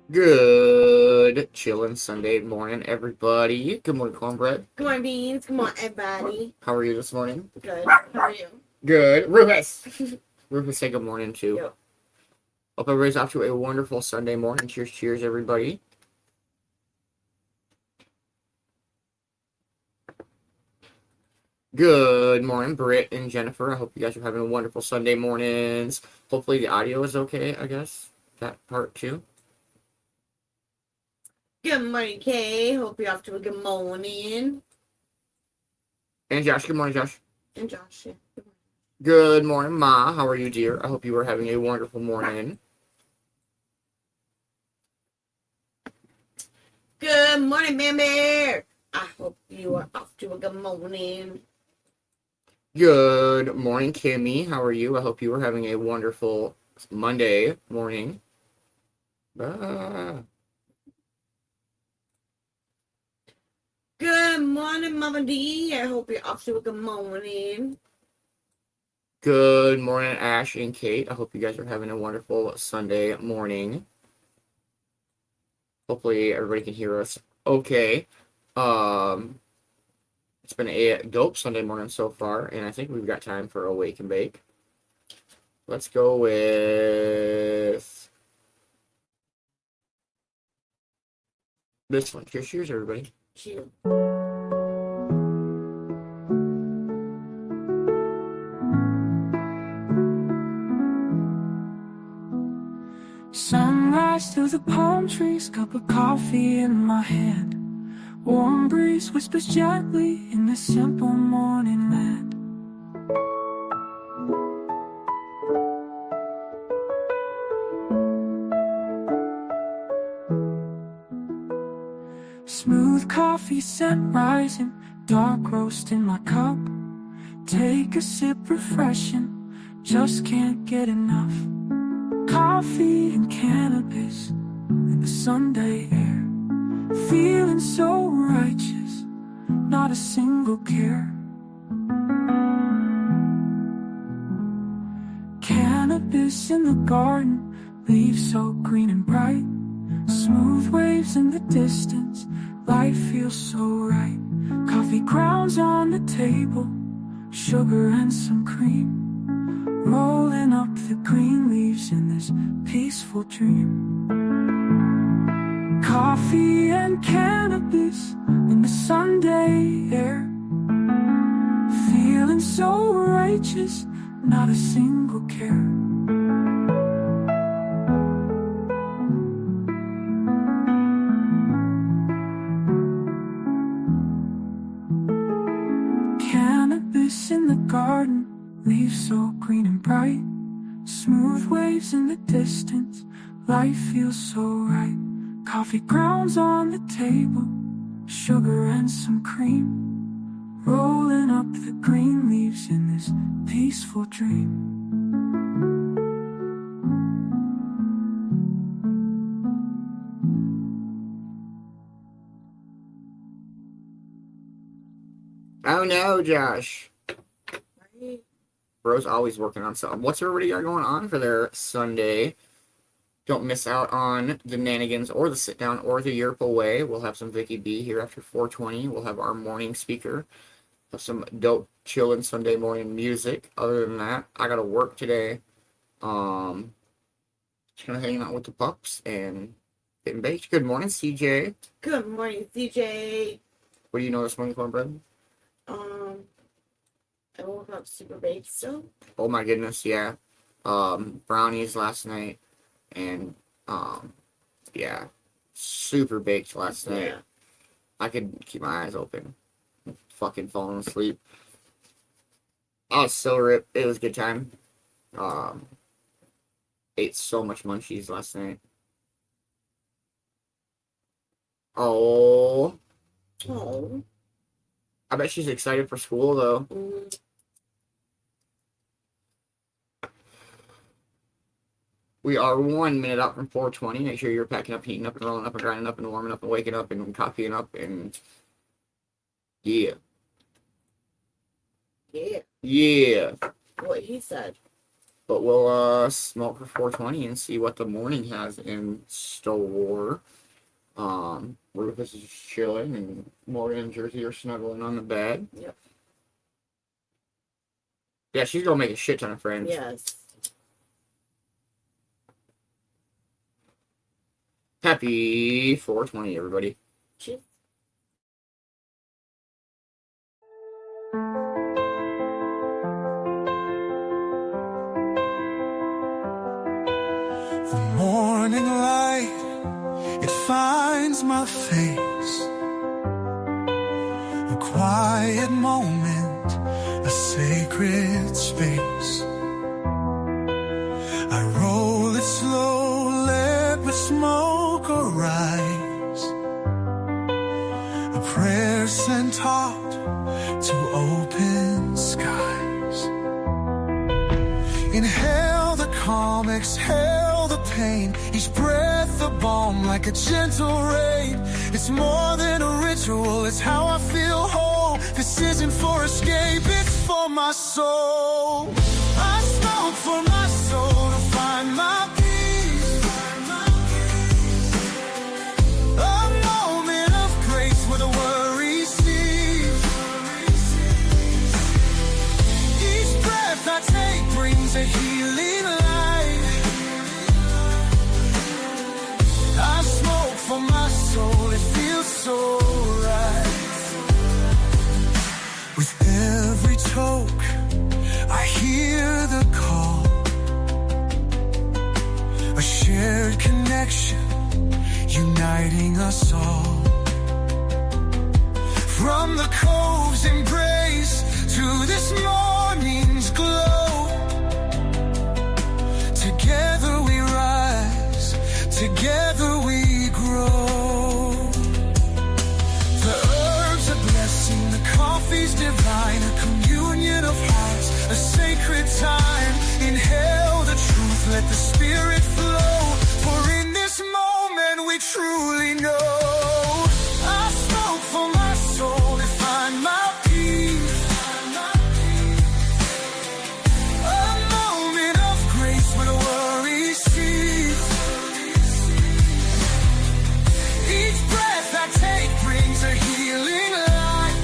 Good Chillin Sunday morning, everybody. Good morning, Cornbread. Good morning, Beans. Good morning, everybody. How are you this morning? Good. How are you? Good. Rufus! Rufus, say good morning, too. Yo. Hope everybody's off to a wonderful Sunday morning. Cheers, cheers, everybody. Good morning, Britt and Jennifer. I hope you guys are having a wonderful Sunday mornings. Hopefully the audio is okay, I guess. That part, too. Good morning, Kay. Hope you're off to a good morning. And Josh. Good morning, Josh. And Josh. Good morning, Ma. How are you, dear? I hope you are having a wonderful morning. Good morning, Man Bear. I hope you are off to a good morning. Good morning, Kimmy. How are you? I hope you are having a wonderful Monday morning. Good morning, Mama D. I hope you're off to a good morning. Good morning, Ash and Kate. I hope you guys are having a wonderful Sunday morning. Hopefully everybody can hear us okay. It's been a dope Sunday morning so far, and I think we've got time for a wake and bake. Let's go with this one. Cheers, cheers, everybody. Cheers. Sunrise through the palm trees, cup of coffee in my hand. Warm breeze whispers gently in the simple morning land. Smooth coffee scent rising, dark roast in my cup. Take a sip, refreshing, just can't get enough. Coffee and cannabis in the Sunday air. Feeling so righteous, not a single care. Cannabis in the garden, leaves so green and bright. Smooth waves in the distance, life feels so right. Coffee grounds on the table, sugar and some cream. Rolling up the green leaves in this peaceful dream. Coffee and cannabis in the Sunday air. Feeling so righteous, not a single care. Cannabis in the garden, leaves so green and bright. Smooth waves in the distance, life feels so right. Coffee grounds on the table, sugar and some cream. Rolling up the green leaves in this peaceful dream. Oh no, Josh. Right. Bro's always working on something. What's everybody got going on for their Sunday? Don't miss out on the Nanigans or the sit down or the Yerp away. We'll have some Vicki B here after 4:20. We'll have our morning speaker. Have some dope Chillin Sunday morning music. Other than that, I gotta work today. Just gonna hang out with the pups and getting baked. Good morning, CJ. Good morning, CJ. What do you know this morning, Cornbread? I woke up super baked still. Oh my goodness, yeah. Brownies last night. And, yeah, super baked last night. Yeah. I could keep my eyes open. Fucking falling asleep. I was so ripped. It was a good time. Ate so much munchies last night. Oh. Oh. I bet she's excited for school, though. Mm. We are 1 minute out from 4:20. Make sure you're packing up, heating up, and rolling up, and grinding up, and warming up, and waking up, and copying up, and yeah. Yeah. Yeah. What he said. But we'll smoke for 420 and see what the morning has in store. Rufus is chilling, and Morgan and Jersey are snuggling on the bed. Yep. Yeah, she's gonna make a shit ton of friends. Yes. Happy 420, everybody. Cheers. The morning light, it finds my face. A quiet moment, a sacred space. I roll it slow, let with smoke arise. A prayer sent taught to open skies. Inhale the calm, exhale the pain. Each breath a balm like a gentle rain. It's more than a ritual, it's how I feel whole. This isn't for escape, it's for my soul. I smoke for my soul to find my peace. A moment of grace where the worry cease. Each breath I take brings a healing light. I smoke for my soul, it feels so right. With every toke, I hear the call. A shared connection, uniting us all. From the Cove's embrace to this morning's glow. Together we rise, together we grow. The herbs a blessing, the coffee's divine. A communion of hearts, a sacred time. Inhale the truth, let the spirit flow. For in this moment we truly know. I smoke for my soul to find my peace. A moment of grace when worry cease. Each breath I take brings a healing light.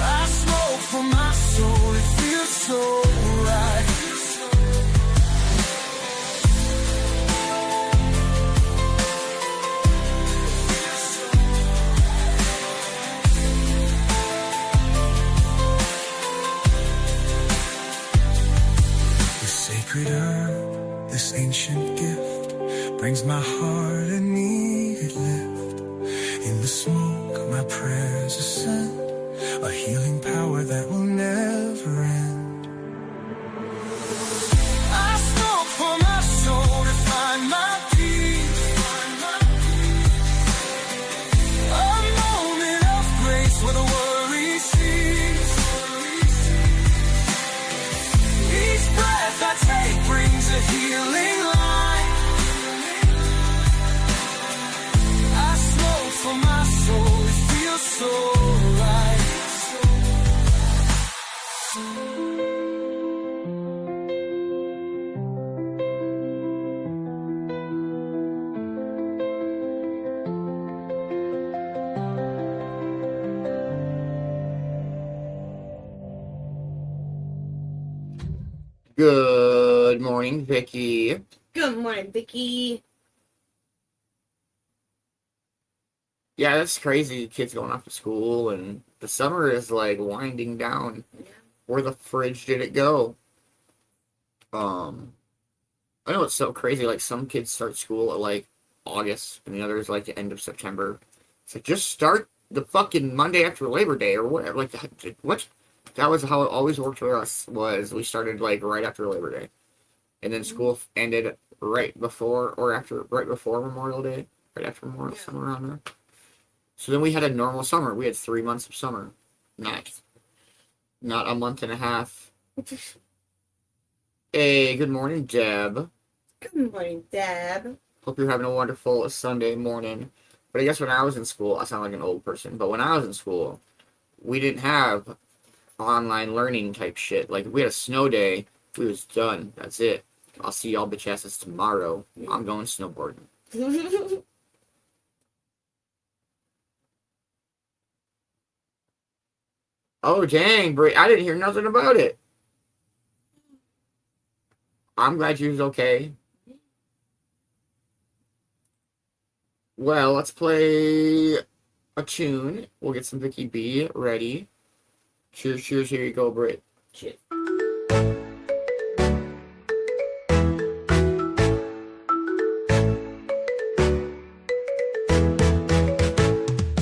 I smoke for my soul, it feels so right. This sacred herb, this ancient gift, brings my heart a needed lift. In the smoke, my prayers ascend, a healing power that will never end. I smoke for my soul to find my peace. A moment of grace where the worry cease. Each breath I take brings a healing light. I smoke for my soul, it feels so right. Good morning, Vicki. Good morning, Vicki. Yeah, that's crazy. Kids going off to school, and the summer is like winding down. Yeah. Where the fridge did it go? I know it's so crazy. Like some kids start school at like August, and the others like the end of September. It's like just start the fucking Monday after Labor Day or whatever. Like what? That was how it always worked for us. Was we started like right after Labor Day, and then school ended right before or after, right before Memorial Day, right after Memorial, somewhere around there. So then we had a normal summer. We had 3 months of summer, not a month and a half. Hey, good morning, Deb. Good morning, Deb. Hope you're having a wonderful Sunday morning. But I guess when I was in school, I sound like an old person, but when I was in school, we didn't have online learning type shit. Like, if we had a snow day, we was done. That's it. I'll see y'all bitch asses tomorrow. I'm going snowboarding. Oh, dang, Bri. I didn't hear nothing about it. I'm glad you was okay. Well, let's play a tune. We'll get some Vicki B ready. Cheers, cheers. Here you go, Brit. Cheers.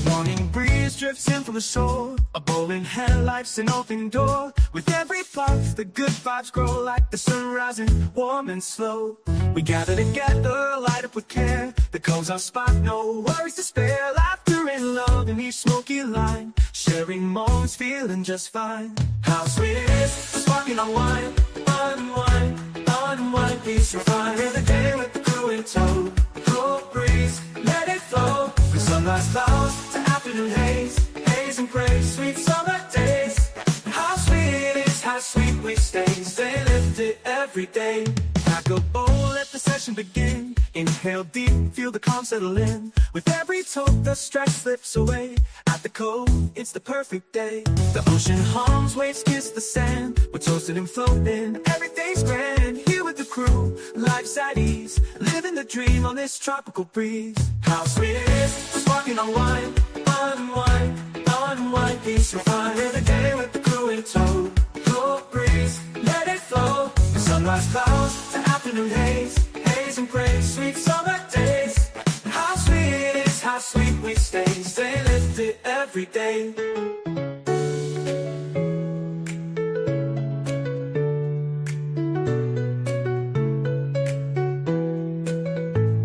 Morning breeze drifts in from the shore. A bowl in hand, life's an open door. With every puff, the good vibes grow like the sun rising, warm and slow. We gather together, light up with care. The Cove's our spot, no worries to spare. Laughter and love in each smoky line. Sharing moments, feeling just fine. How sweet it is, sparking on wine. Unwind, unwind, peace, you'll find the day with the crew in tow. Cool breeze, let it flow. From sunrise clouds to afternoon haze. Haze and praise, sweet summer days. How sweet it is, how sweet we stay. Stay lifted every day. Pack a bowl, let the session begin. Inhale deep, feel the calm settle in. With every toke, the stress slips away. At the Cove, it's the perfect day. The ocean hums, waves kiss the sand. We're toasted and floating, everything's grand. Here with the crew, life's at ease. Living the dream on this tropical breeze. How sweet it is, sparking on wine. Unwind, unwind, peace, you'll find the day with the crew in tow. Cool breeze, let it flow. The sunrise clouds to afternoon haze. Haze and praise, sweet summer days. How sweet it is, how sweet we stay. Stay lifted every day.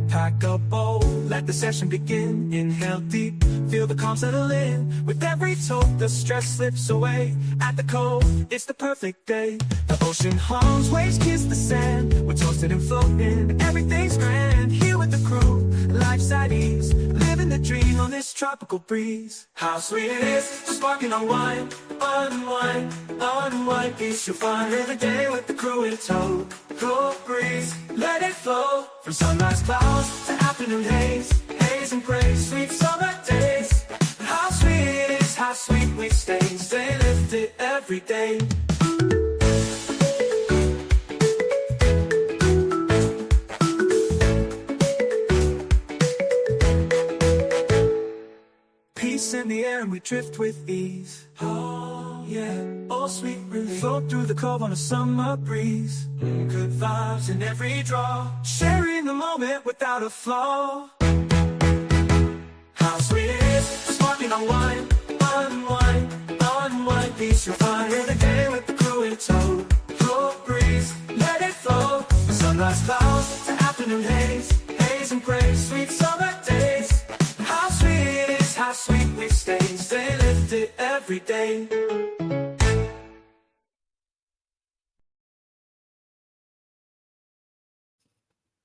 Pack a bowl, let the session begin. Inhale deep, feel the calm settle in. With every toke, the stress slips away. At the Cove, it's the perfect day. The ocean hums, waves kiss the sand. We're toasted and floating, everything's grand. Here with the crew, life's at ease. Living the dream on this tropical breeze. How sweet it is, sparking on wine. Unwind, unwind, peace, you'll find every day with the crew in tow. Cool breeze, let it flow. From sunrise clouds to afternoon haze. Haze and praise, sweet summer days. How sweet it is, how sweet we stay. Stay lifted every day. Peace in the air and we drift with ease. Oh yeah, oh sweet relief. Float through the Cove on a summer breeze. Good vibes in every draw. Sharing the moment without a flaw. How sweet it is, sparking on wine. Unwind, unwind, peace, you'll find the day with the crew in tow. Cool breeze, let it flow. The sunrise clouds to afternoon haze. Haze and praise, sweet summer days. How sweet it is, how sweet we stay. Stay lifted every day.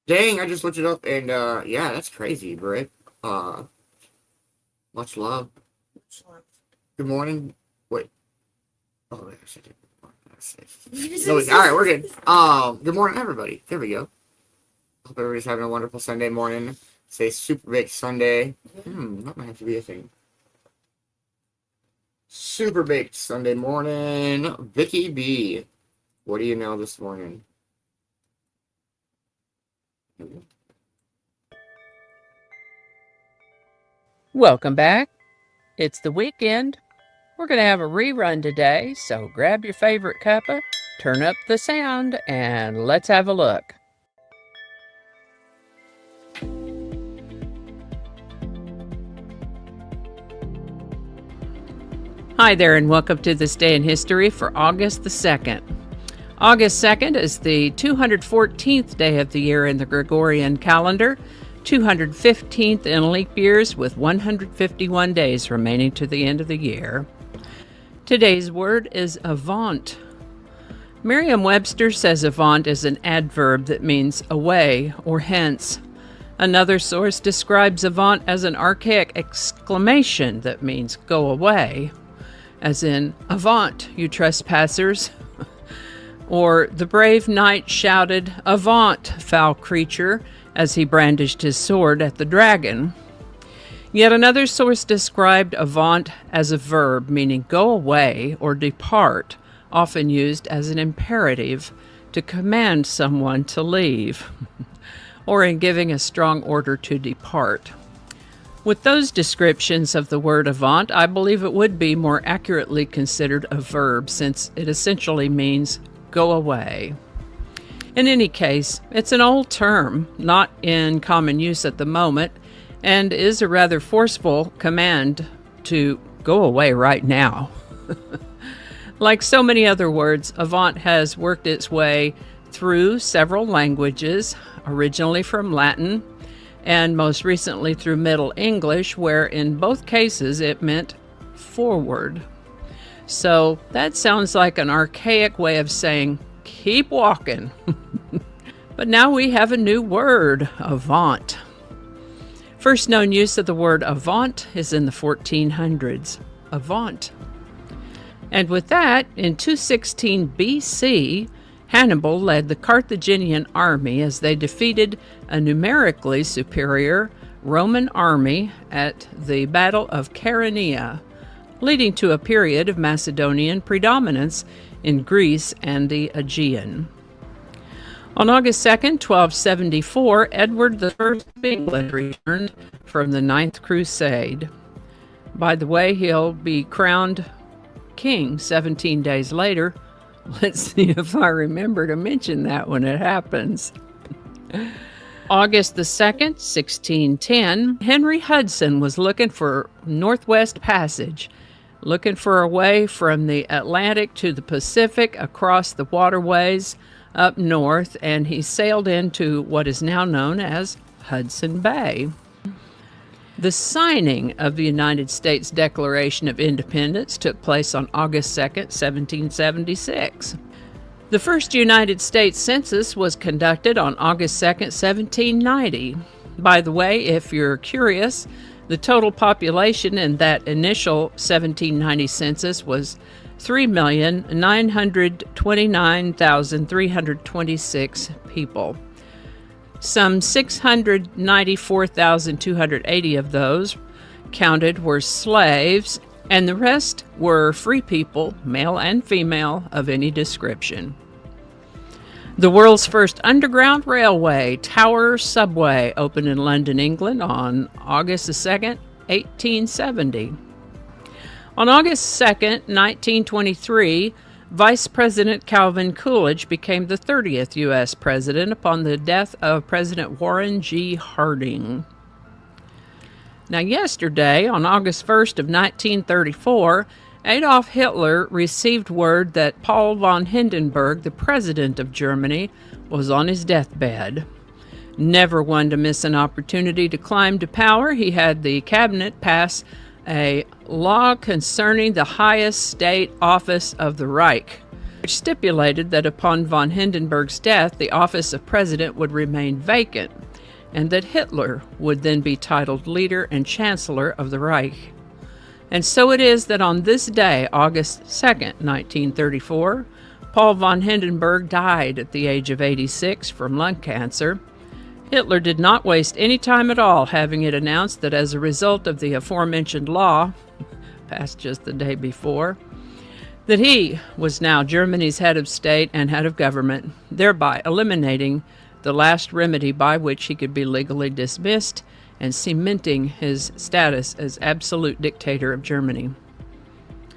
Dang, I just looked it up, and, yeah, that's crazy, Brit. Much love. Good morning. Wait. Oh, there's it. No, alright, we're good. Good morning, everybody. There we go. Hope everybody's having a wonderful Sunday morning. Say Super Baked Sunday. That might have to be a thing. Super Baked Sunday morning. Vicki B. What do you know this morning? Welcome back. It's the weekend. We're going to have a rerun today, so grab your favorite cuppa, turn up the sound, and let's have a look. Hi there, and welcome to this day in history for August the 2nd. August 2nd is the 214th day of the year in the Gregorian calendar, 215th in leap years, with 151 days remaining to the end of the year. Today's word is avant. Merriam-Webster says avant is an adverb that means away or hence. Another source describes avant as an archaic exclamation that means go away. as in, "Avaunt, you trespassers," or "The brave knight shouted, 'Avaunt, foul creature,' as he brandished his sword at the dragon." Yet another source described avaunt as a verb meaning go away or depart, often used as an imperative to command someone to leave, or in giving a strong order to depart. With those descriptions of the word avant, I believe it would be more accurately considered a verb, since it essentially means go away. In any case, it's an old term, not in common use at the moment, and is a rather forceful command to go away right now. Like so many other words, avant has worked its way through several languages, originally from Latin, and most recently through Middle English, where in both cases it meant forward. So that sounds like an archaic way of saying, keep walking. But now we have a new word, avant. First known use of the word avant is in the 1400s. Avant. And with that, in 216 BC, Hannibal led the Carthaginian army as they defeated a numerically superior Roman army at the Battle of Chaeronea, leading to a period of Macedonian predominance in Greece and the Aegean. On August 2nd, 1274, Edward I of England returned from the Ninth Crusade. By the way, he'll be crowned king 17 days later. Let's see if I remember to mention that when it happens. August the 2nd, 1610, Henry Hudson was looking for Northwest Passage, looking for a way from the Atlantic to the Pacific across the waterways up north, and he sailed into what is now known as Hudson Bay. The signing of the United States Declaration of Independence took place on August 2nd, 1776. The first United States Census was conducted on August 2nd, 1790. By the way, if you're curious, the total population in that initial 1790 census was 3,929,326 people. Some 694,280 of those counted were slaves, and the rest were free people, male and female, of any description. The world's first underground railway, Tower Subway, opened in London, England on August 2nd, 1870. On August 2nd, 1923, Vice President Calvin Coolidge became the 30th U.S. president upon the death of President Warren G. Harding. Now, yesterday, on August 1st of 1934, Adolf Hitler received word that Paul von Hindenburg, the president of Germany, was on his deathbed. Never one to miss an opportunity to climb to power, he had the cabinet pass a law concerning the highest state office of the Reich, which stipulated that upon von Hindenburg's death, the office of president would remain vacant, and that Hitler would then be titled leader and chancellor of the Reich. And so it is that on this day, August 2nd, 1934, Paul von Hindenburg died at the age of 86 from lung cancer. Hitler did not waste any time at all, having it announced that as a result of the aforementioned law, passed just the day before, that he was now Germany's head of state and head of government, thereby eliminating the last remedy by which he could be legally dismissed and cementing his status as absolute dictator of Germany.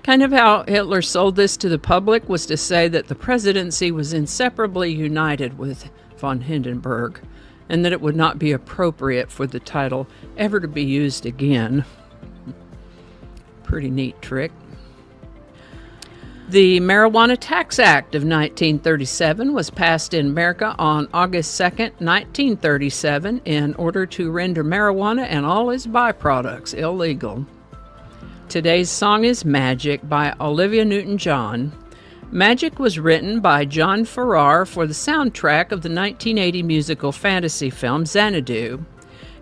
Kind of how Hitler sold this to the public was to say that the presidency was inseparably united with von Hindenburg, and that it would not be appropriate for the title ever to be used again. Pretty neat trick. The Marijuana Tax Act of 1937 was passed in America on August 2nd, 1937, in order to render marijuana and all its byproducts illegal. Today's song is Magic by Olivia Newton-John. Magic was written by John Farrar for the soundtrack of the 1980 musical fantasy film Xanadu.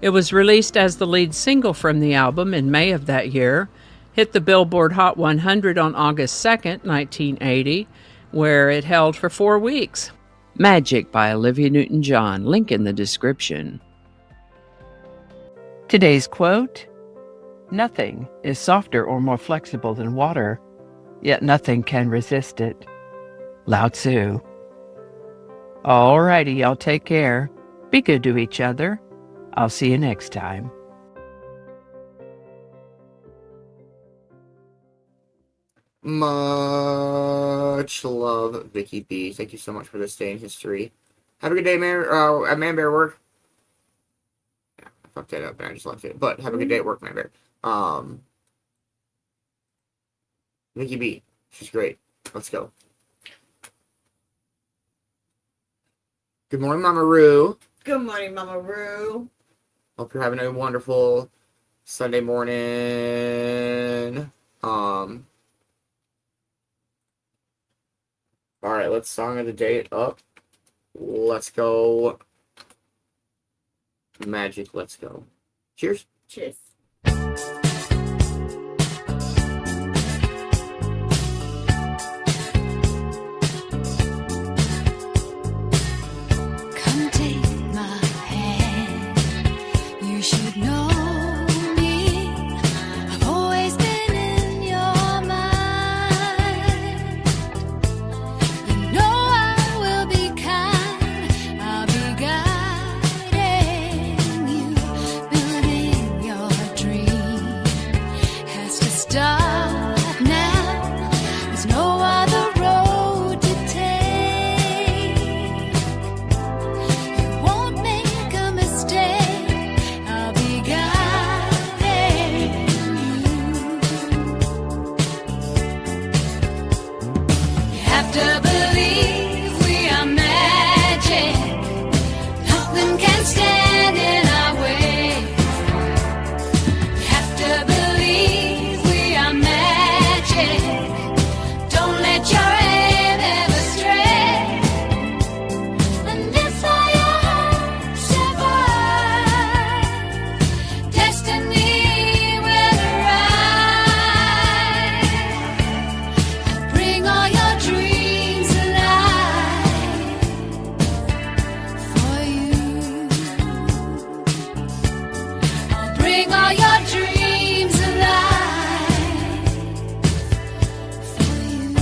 It was released as the lead single from the album in May of that year, hit the Billboard Hot 100 on August 2nd, 1980, where it held for 4 weeks. Magic by Olivia Newton-John, link in the description. Today's quote: "Nothing is softer or more flexible than water, yet nothing can resist it." Lao Tzu. Alrighty, y'all take care. Be good to each other. I'll see you next time. Much love, Vicki B. Thank you so much for this day in history. Have a good day, at Man Bear work. Yeah, I fucked that up and I just left it. But have a good day at work, Man Bear. Vicki B. She's great. Let's go. Good morning, Mama Roo. Good morning, Mama Roo. Hope you're having a wonderful Sunday morning. Alright, let's song of the day up. Let's go. Magic, let's go. Cheers. Cheers. Come take my hand. You should know me. I've always been in your mind. You know I will be kind. I'll be guiding you. Building your dream has to start now. There's no other road to take. You won't make a mistake. I'll be guiding you. You have to believe we are magic. Nothing can stand in our way. You have to believe we are magic. Don't let your aim ever stray. And if all your hopes survive, destiny will arrive. Bring all your dreams alive for you. I'll bring all your dreams alive for you.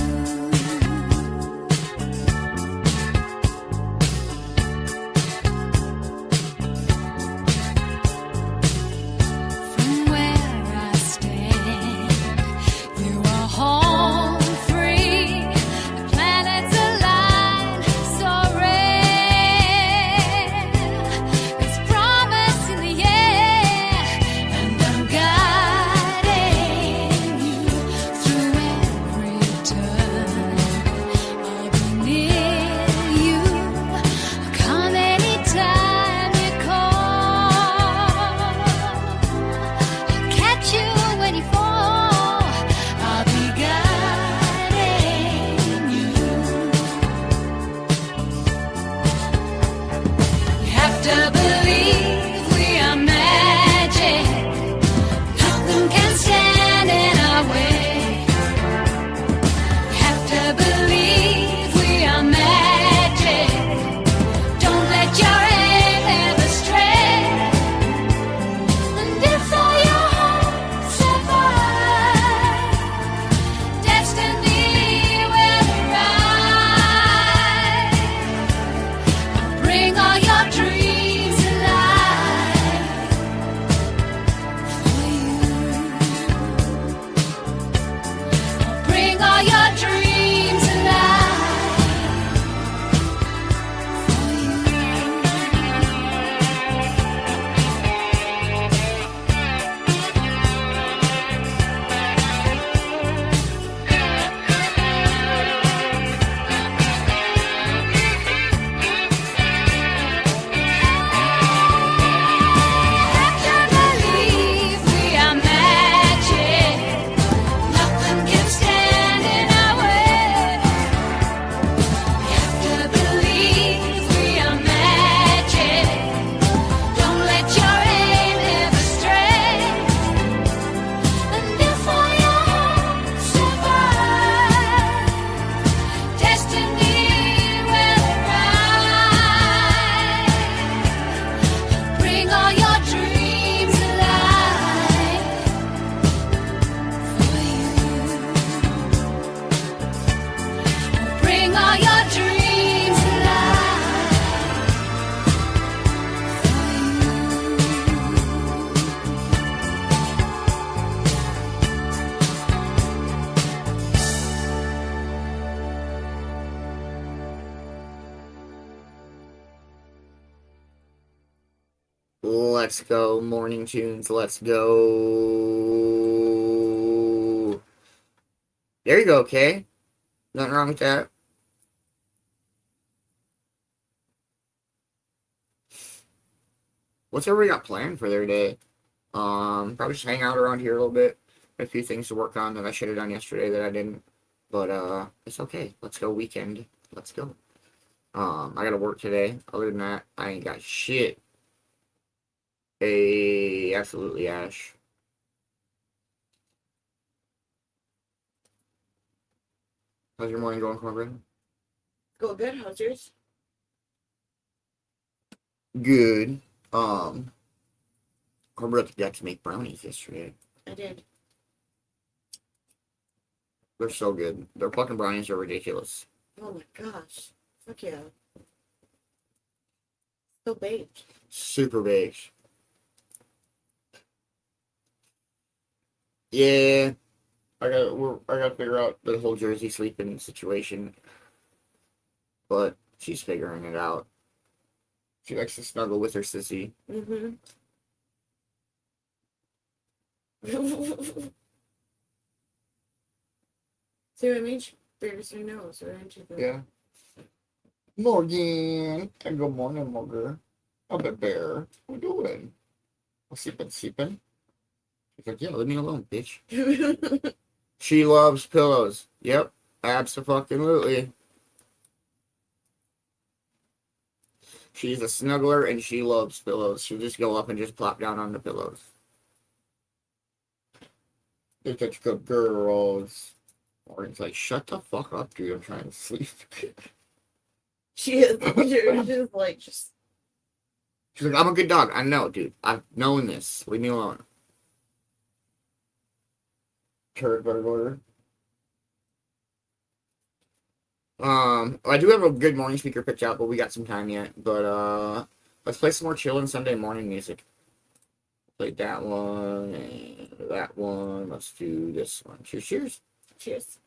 From where I stand, you are home free. The planets align so rare. There's promise in the air, and I'm guiding you through every turn. I'll be near you. Come anytime you call. I'll catch you when you fall. I'll be guiding you. You have to believe we are magic. Nothing can stand in our way. You have to believe we are magic. Don't let your aim ever stray. And if all your hopes survive, destiny will arrive. Bring all your dreams Let's go, morning tunes. Let's go. There you go, Kay. Nothing wrong with that. What's everybody got planned for their day? Probably just hang out around here a little bit. A few things to work on that I should have done yesterday that I didn't. But it's okay. Let's go weekend. Let's go. I gotta work today. Other than that, I ain't got shit. Absolutely, Ash. How's your morning going, Cornbread? Go good. How's yours? Good. Cornbread got to make brownies yesterday. I did. They're so good. Their fucking brownies are ridiculous. Oh my gosh. Fuck yeah. So baked. Super baked. Yeah. I gotta figure out the whole Jersey sleeping situation. But she's figuring it out. She likes to snuggle with her sissy. Mm-hmm. See what I mean? She bears her nose, right? Yeah. Morgan. Good morning, Morgan. I'm a bear. What you doing? I'm sleeping. She's like, yeah, leave me alone, bitch. She loves pillows. Yep. Abso-fucking-lutely. She's a snuggler and she loves pillows. She'll just go up and just plop down on the pillows. They're such good girls. Morgan's like, shut the fuck up, dude. I'm trying to sleep. She is. She's like, just. She's like, I'm a good dog. I know, dude. I've known this. Leave me alone. Turd burglar. I do have a good morning speaker picked out, but we got some time yet. But let's play some more Chillin Sunday Morning music. Play that one and that one. Let's do this one. Cheers, cheers. Cheers.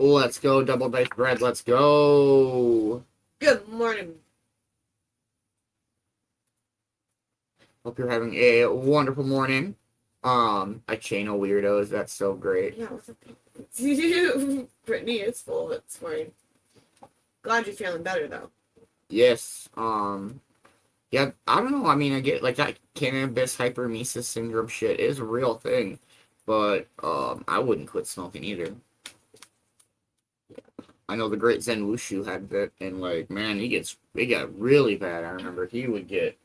Let's go, double diced bread. Let's go. Good morning. Hope you're having a wonderful morning. I channel weirdos. That's so great. Yeah, what's up? Brittany is full of it this morning. Glad you're feeling better though. Yes. Yeah, I don't know. I mean, I get like that cannabis hyperemesis syndrome shit is a real thing, but I wouldn't quit smoking either. I know the great Zen Wushu had that, and like, man, it got really bad. I remember he would get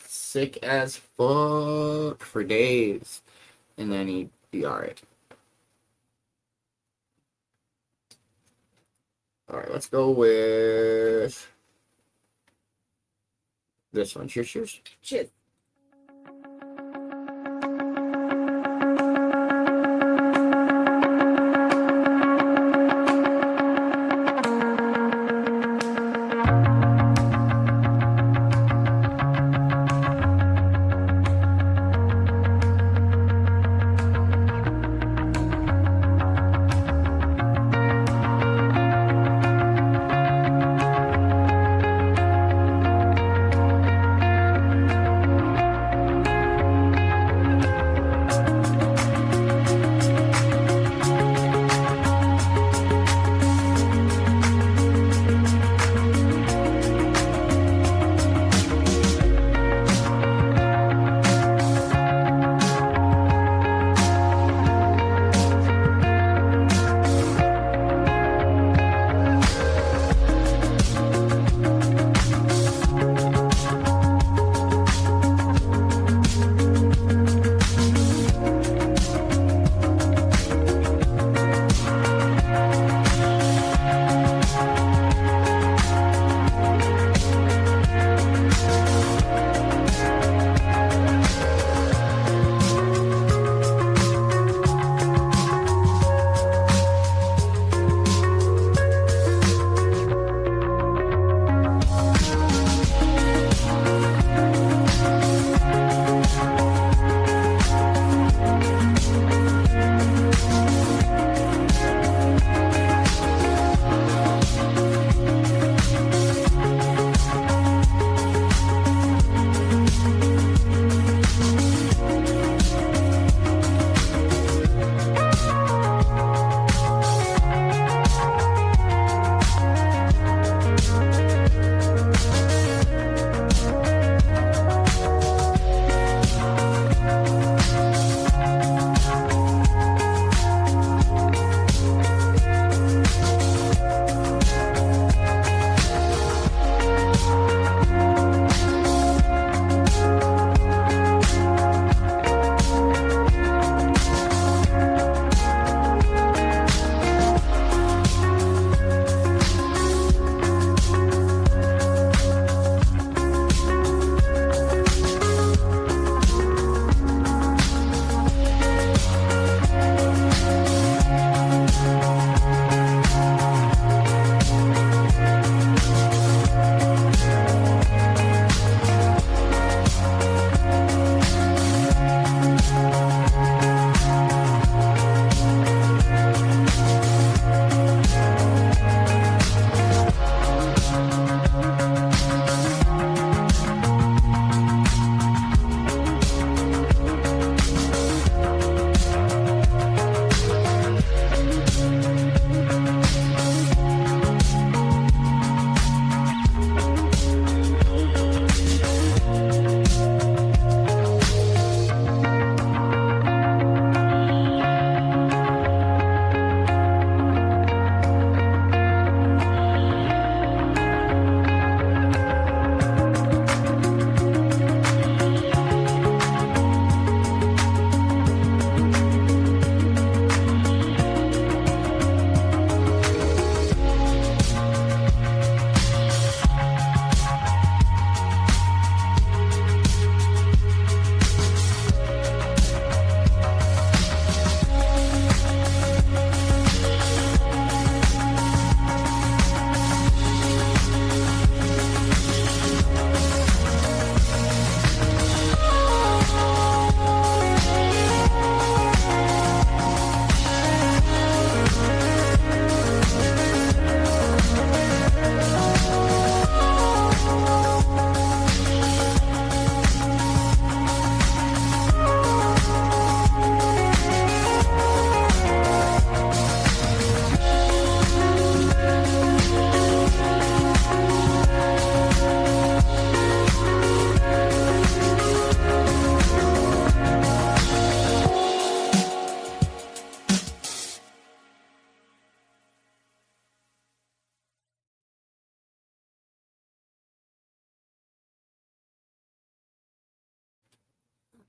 sick as fuck for days, and then he'd be alright. Alright, let's go with this one. Cheers, cheers. Cheers.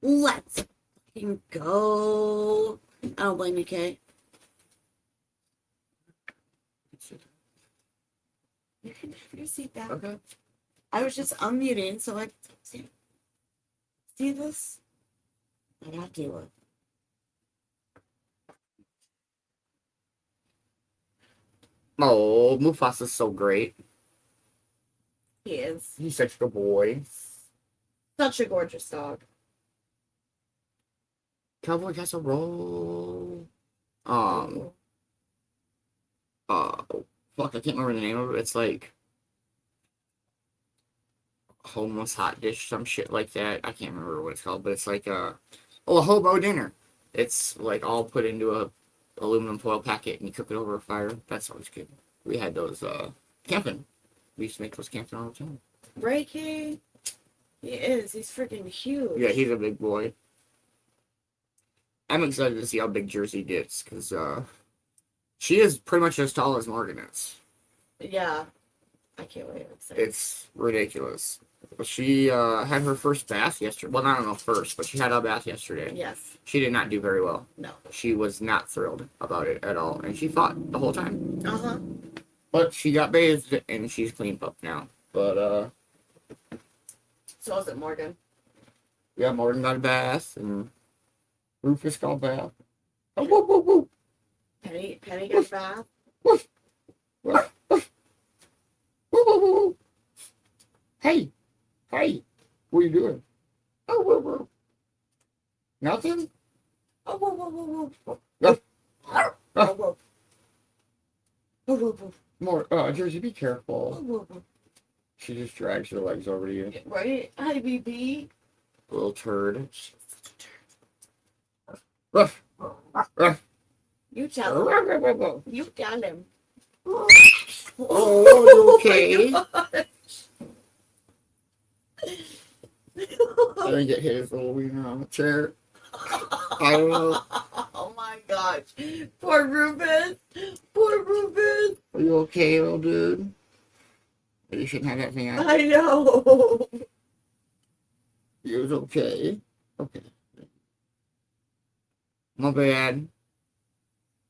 Let's fucking go. I don't blame you, Kay. You can have your seat back. Okay. I was just unmuting, so I see this. I gotta deal with. Oh, Mufasa's so great. He is He's such a good boy. such a gorgeous dog. Cowboy Casserole. Fuck, I can't remember the name of it. It's like homeless hot dish, some shit like that. I can't remember what it's called, but it's like a hobo dinner. It's like all put into a aluminum foil packet and you cook it over a fire. That's always good. We had those camping. We used to make those camping all the time. Right, Kay? He is. He's freaking huge. Yeah, he's a big boy. I'm excited to see how big Jersey gets because she is pretty much as tall as Morgan is. Yeah. I can't wait. It's ridiculous. She had her first bath yesterday. Well, I don't know first, but she had a bath yesterday. Yes. She did not do very well. No. She was not thrilled about it at all, and she fought the whole time. Uh-huh. But she got bathed, and she's cleaned up now. But, So is it Morgan? yeah, Morgan got a bath, and Rufus got a bath. Oh, woo, woo, woo. Penny got a bath. Woof, woof, woof. Woo, woo, woo, woo. Hey, what are you doing? Oh, woo, woo. Nothing? Oh, whoa, whoa, whoa, whoa. Oh, Oh, whoa. Whoa, whoa, whoa. more, Jersey, be Whoa, careful. whoa, whoa. She just drags her legs over to you. Right? Hi, BB. Little turd. Ruff, ruff. You tell him. You tell him. Oh, you okay? I didn't get his little wiener on the chair. I don't know. Oh my gosh. Poor Rufus. Poor Rufus. Are you okay, little dude? You shouldn't have that thing out. I know. He was okay. Okay. My bad.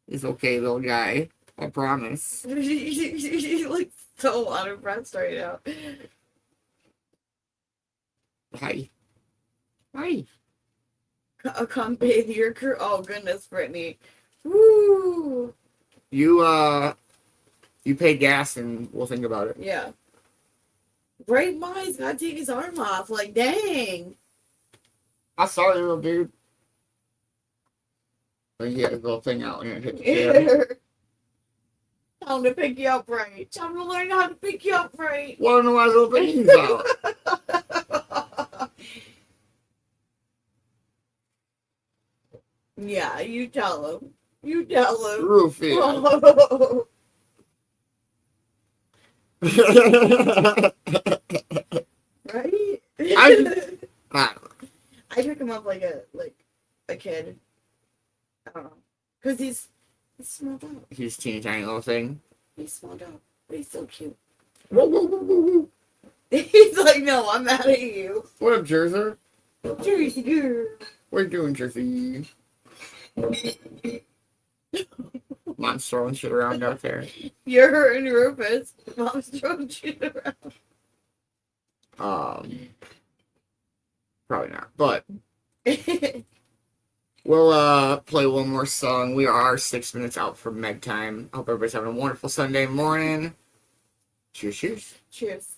He's okay, little guy. I promise. He looks so unimpressed right now. Hi. Hi. Come bathe your crew. Oh goodness, Brittany. Woo. You pay gas and we'll think about it. Yeah. Right, Ma, he's gotta take his arm off. Like, dang. I'm sorry, little dude. Then he had his little thing out and hit the chair. Here. Tell him to pick you up right. Tell him to learn how to pick you up right. Wanna know why his little thing's out? Yeah, you tell him. You tell him. Rufus. Oh. Right? I don't know. I took him up like a kid. I don't know. Because he's smelled out. He's a teeny tiny little thing. He's smelled out. But he's so cute. Whoa, whoa, whoa, whoa, whoa. He's like, no, I'm mad at you. What up, Jersey? Jersey girl. What are you doing, Jersey? Mom's throwing shit around out there. You're hurting Rufus. Mom's throwing shit around. Probably not. But we'll play one more song. We are 6 minutes out from med time. Hope everybody's having a wonderful Sunday morning. Cheers, cheers. Cheers.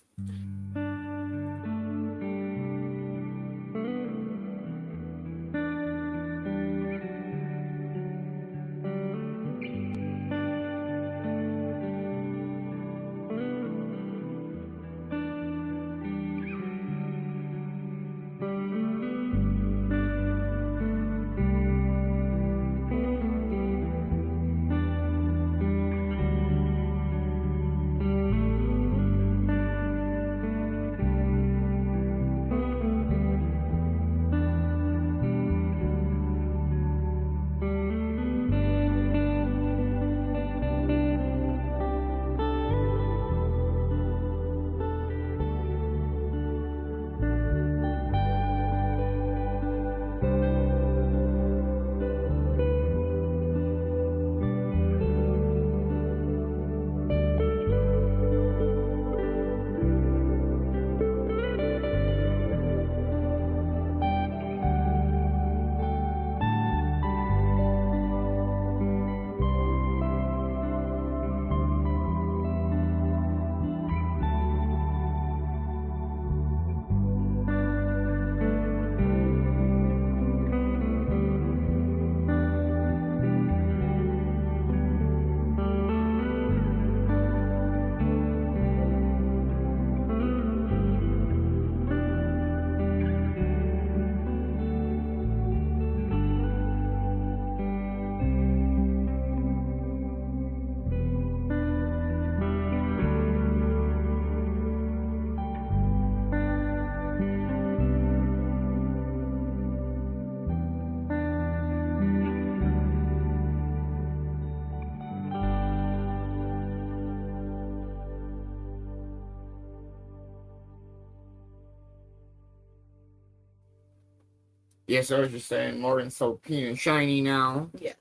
Yes, I was just saying, Morgan's so clean and shiny now. Yeah.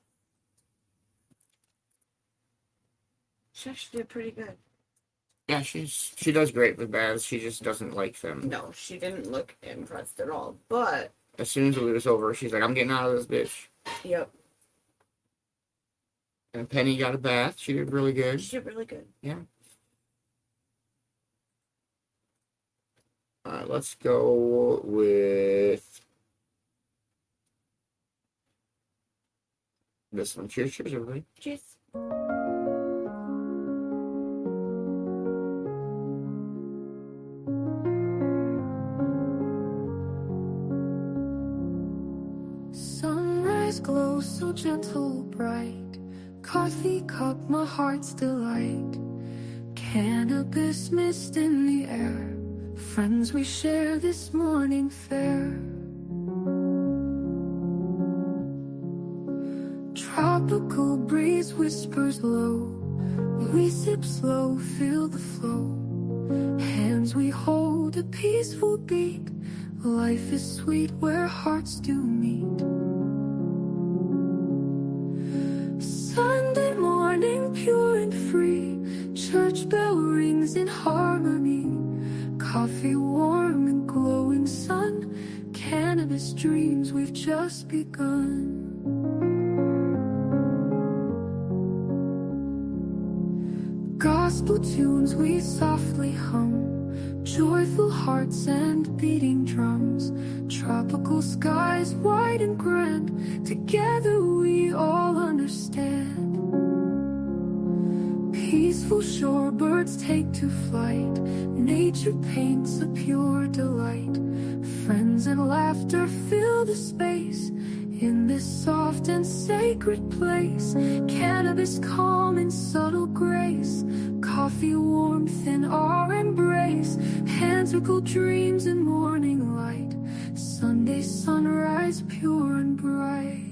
She actually did pretty good. Yeah, she does great with baths. She just doesn't like them. No, she didn't look impressed at all. But As soon as it was over, she's like, I'm getting out of this bitch. yep, And Penny got a bath. She did really good. she did really good. Yeah. Let's go with this one. Cheers, cheers, everybody. Cheers. Sunrise glow so gentle, bright. Coffee cup, my heart's delight. Cannabis mist in the air. Friends we share this morning fare. Tropical breeze whispers low. We sip slow, feel the flow. Hands we hold, a peaceful beat. Life is sweet where hearts do meet. Sunday morning, pure and free. Church bell rings in harmony. Coffee warm and glowing sun. Cannabis dreams, we've just begun. Gospel tunes we softly hum. Joyful hearts and beating drums. Tropical skies wide and grand. Together we all understand. Peaceful shorebirds take to flight. Nature paints a pure delight. Friends and laughter fill the space. In this soft and sacred place. Cannabis calm and subtle grace. Coffee warmth in our embrace. Hands circle dreams in morning light. Sunday sunrise pure and bright.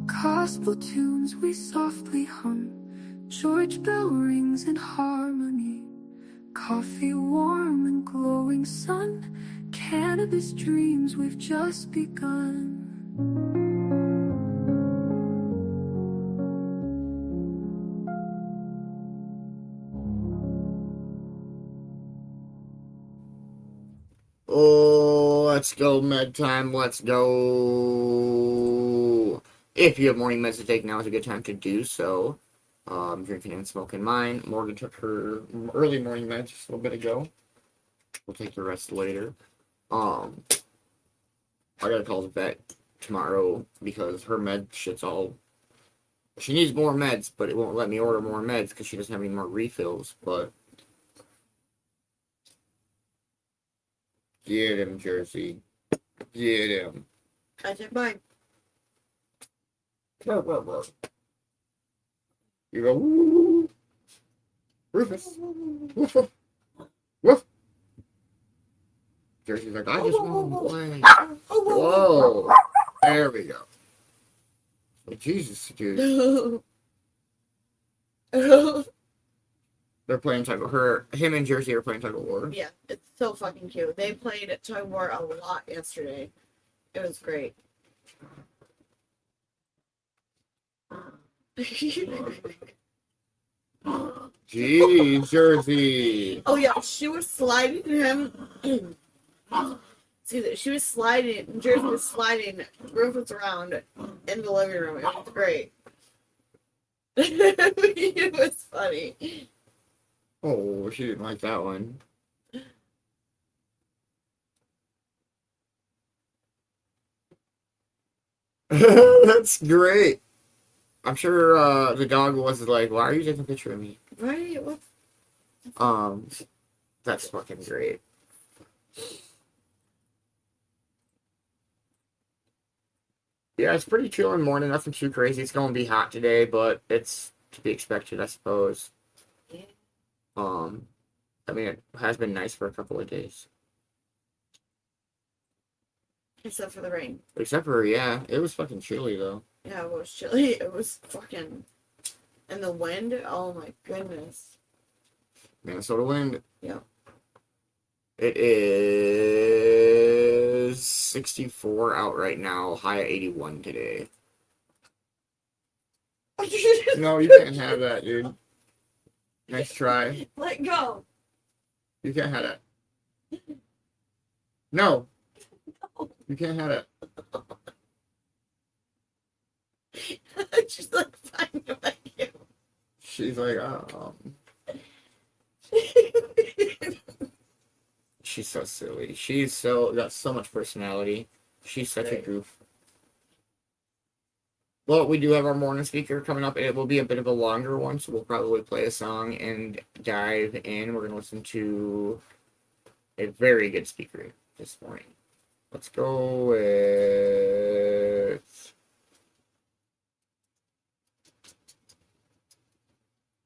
Gospel tunes we softly hum. Church bell rings in harmony. Coffee warm and glowing sun. Cannabis dreams, we've just begun. Oh, let's go med time. Let's go. If you have morning meds to take, now is a good time to do so. Drinking and smoking mine. Morgan took her early morning meds just a little bit ago. We'll take the rest later. I gotta call the vet tomorrow because her med shit's all. She needs more meds, but it won't let me order more meds because she doesn't have any more refills. But get him, Jersey. Get him. I took mine. Whoa, whoa, whoa. You go, woo, Rufus. Woof, woof, woof. Jersey's like, I just want to play. Whoa. There we go. Oh, Jesus, dude. They're playing tug of war. Him and Jersey are playing tug of war. Yeah, it's so fucking cute. They played tug of war a lot yesterday. It was great. Jeez, Jersey. Oh yeah, she was sliding him. See, she was sliding. Jersey was sliding Rufus around in the living room. It was great. It was funny. Oh, she didn't like that one. That's great. I'm sure the dog was like, "Why are you taking a picture of me?" Right? What? That's fucking great. Yeah, it's pretty chill in the morning. Nothing too crazy. It's going to be hot today, but it's to be expected, I suppose. Yeah. I mean, it has been nice for a couple of days. Except for the rain. Except for, yeah, it was fucking chilly, though. Yeah, it was chilly. It was fucking... And the wind, oh my goodness. Minnesota wind. Yeah. It is 64 out right now, high at 81 today. No, you can't have that, dude. Nice try. Let go. You can't have that. No. You can't have it. She's like, fine, like you. She's like, She's so silly. She's got so much personality. She's such a goof. Well, we do have our morning speaker coming up, and it will be a bit of a longer one, so we'll probably play a song and dive in. We're going to listen to a very good speaker this morning. Let's go with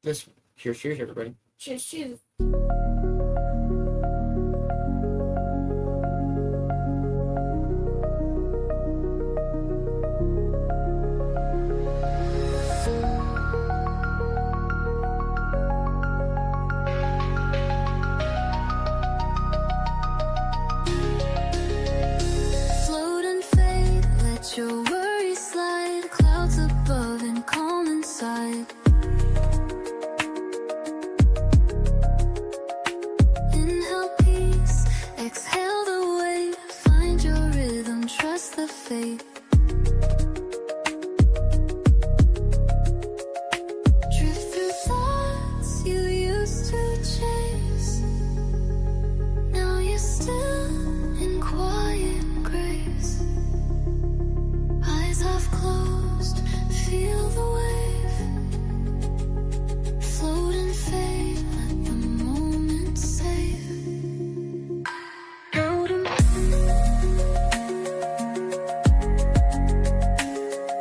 this. Cheers, everybody. Cheers. Float and fade, let your worries slide. Clouds above and calm inside. Inhale peace, exhale the weight. Find your rhythm, trust the fate. Drift through thoughts you used to chase. Now you're still in quiet grace. Eyes half closed, feel the wave. Float and fade, let the moment save. Float and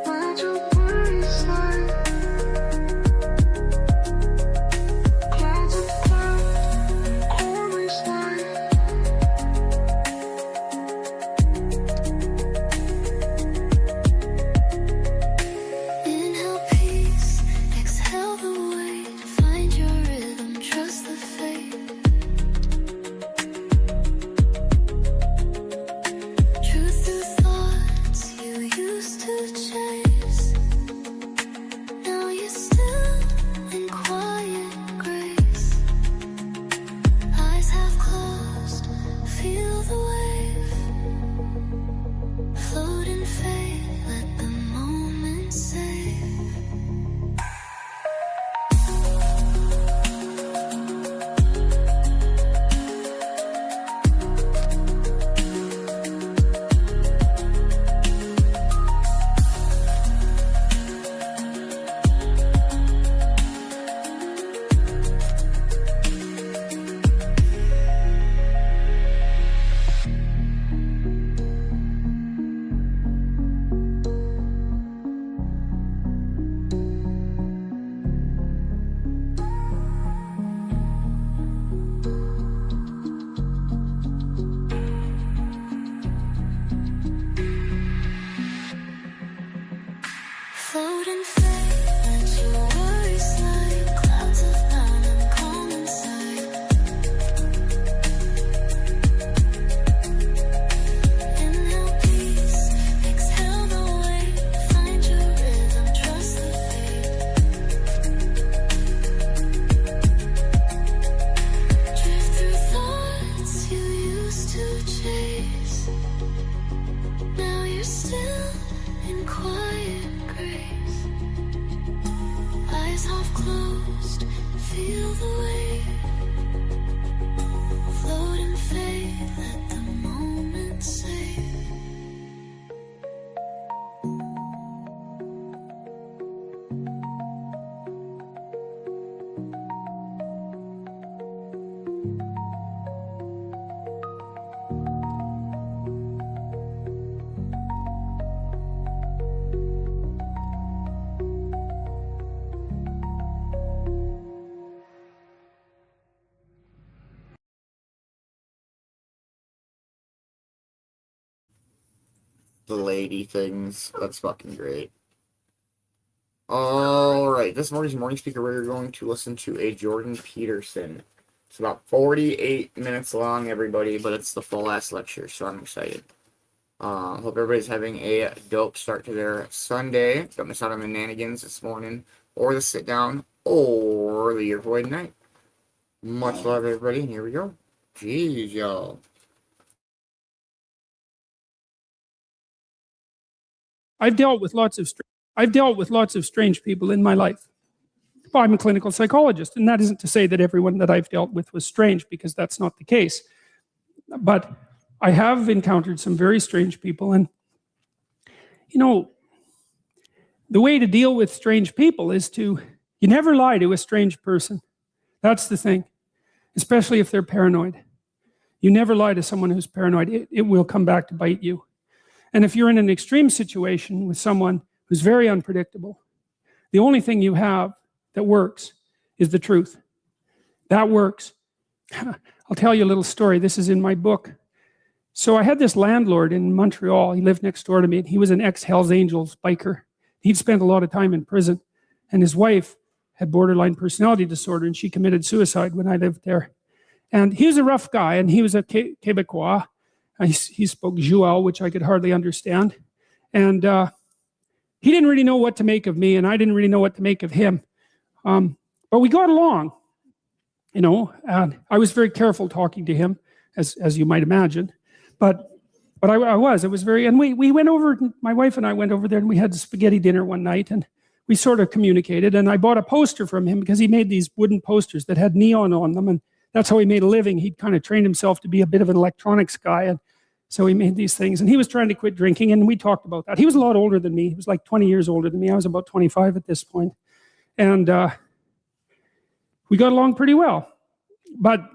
let your worries slide. Clouds above, always light. Inhale peace, exhale the weight. Find your rhythm, trust the fate. Truth through thoughts you used to chase. Now you're still in quiet grace. Eyes half closed, feel the wave. Float and fade, let the moment save. Float and fade, let your worries slide. Clouds of none and calm inside. Inhale peace, exhale the weight. Find your rhythm, trust the fate. Drift through thoughts you used to chase. Now you're still in quiet grace. Eyes half closed, feel the wave. Float and fade, let the moment save. the lady things. That's fucking great. All right, this morning's morning speaker, we're going to listen to a Jordan Peterson. It's about 48 minutes long, everybody, but it's the full ass lecture, so I'm excited. Hope everybody's having a dope start to their Sunday. Don't miss out on the nanigans this morning, or the sit down, or the year void night. Much love, everybody, and here we go. Jeez, y'all. I've dealt with lots of strange people in my life. Well, I'm a clinical psychologist, and that isn't to say that everyone that I've dealt with was strange, because that's not the case. But I have encountered some very strange people, and you know, the way to deal with strange people is you never lie to a strange person. That's the thing, especially if they're paranoid. You never lie to someone who's paranoid. It will come back to bite you. And if you're in an extreme situation with someone who's very unpredictable, the only thing you have that works is the truth. That works. I'll tell you a little story. This is in my book. So I had this landlord in Montreal. He lived next door to me, and he was an ex-Hells Angels biker. He'd spent a lot of time in prison, and his wife had borderline personality disorder, and she committed suicide when I lived there. And he was a rough guy, and he was a Quebecois. He spoke Joual, which I could hardly understand. And he didn't really know what to make of me, and I didn't really know what to make of him. But we got along, you know, and I was very careful talking to him, as you might imagine. But it was very, and we went over, my wife and I went over there, and we had spaghetti dinner one night, and we sort of communicated, and I bought a poster from him because he made these wooden posters that had neon on them, and that's how he made a living. He'd kind of trained himself to be a bit of an electronics guy, and so he made these things, and he was trying to quit drinking, and we talked about that. He was a lot older than me. He was like 20 years older than me. I was about 25 at this point. And we got along pretty well. But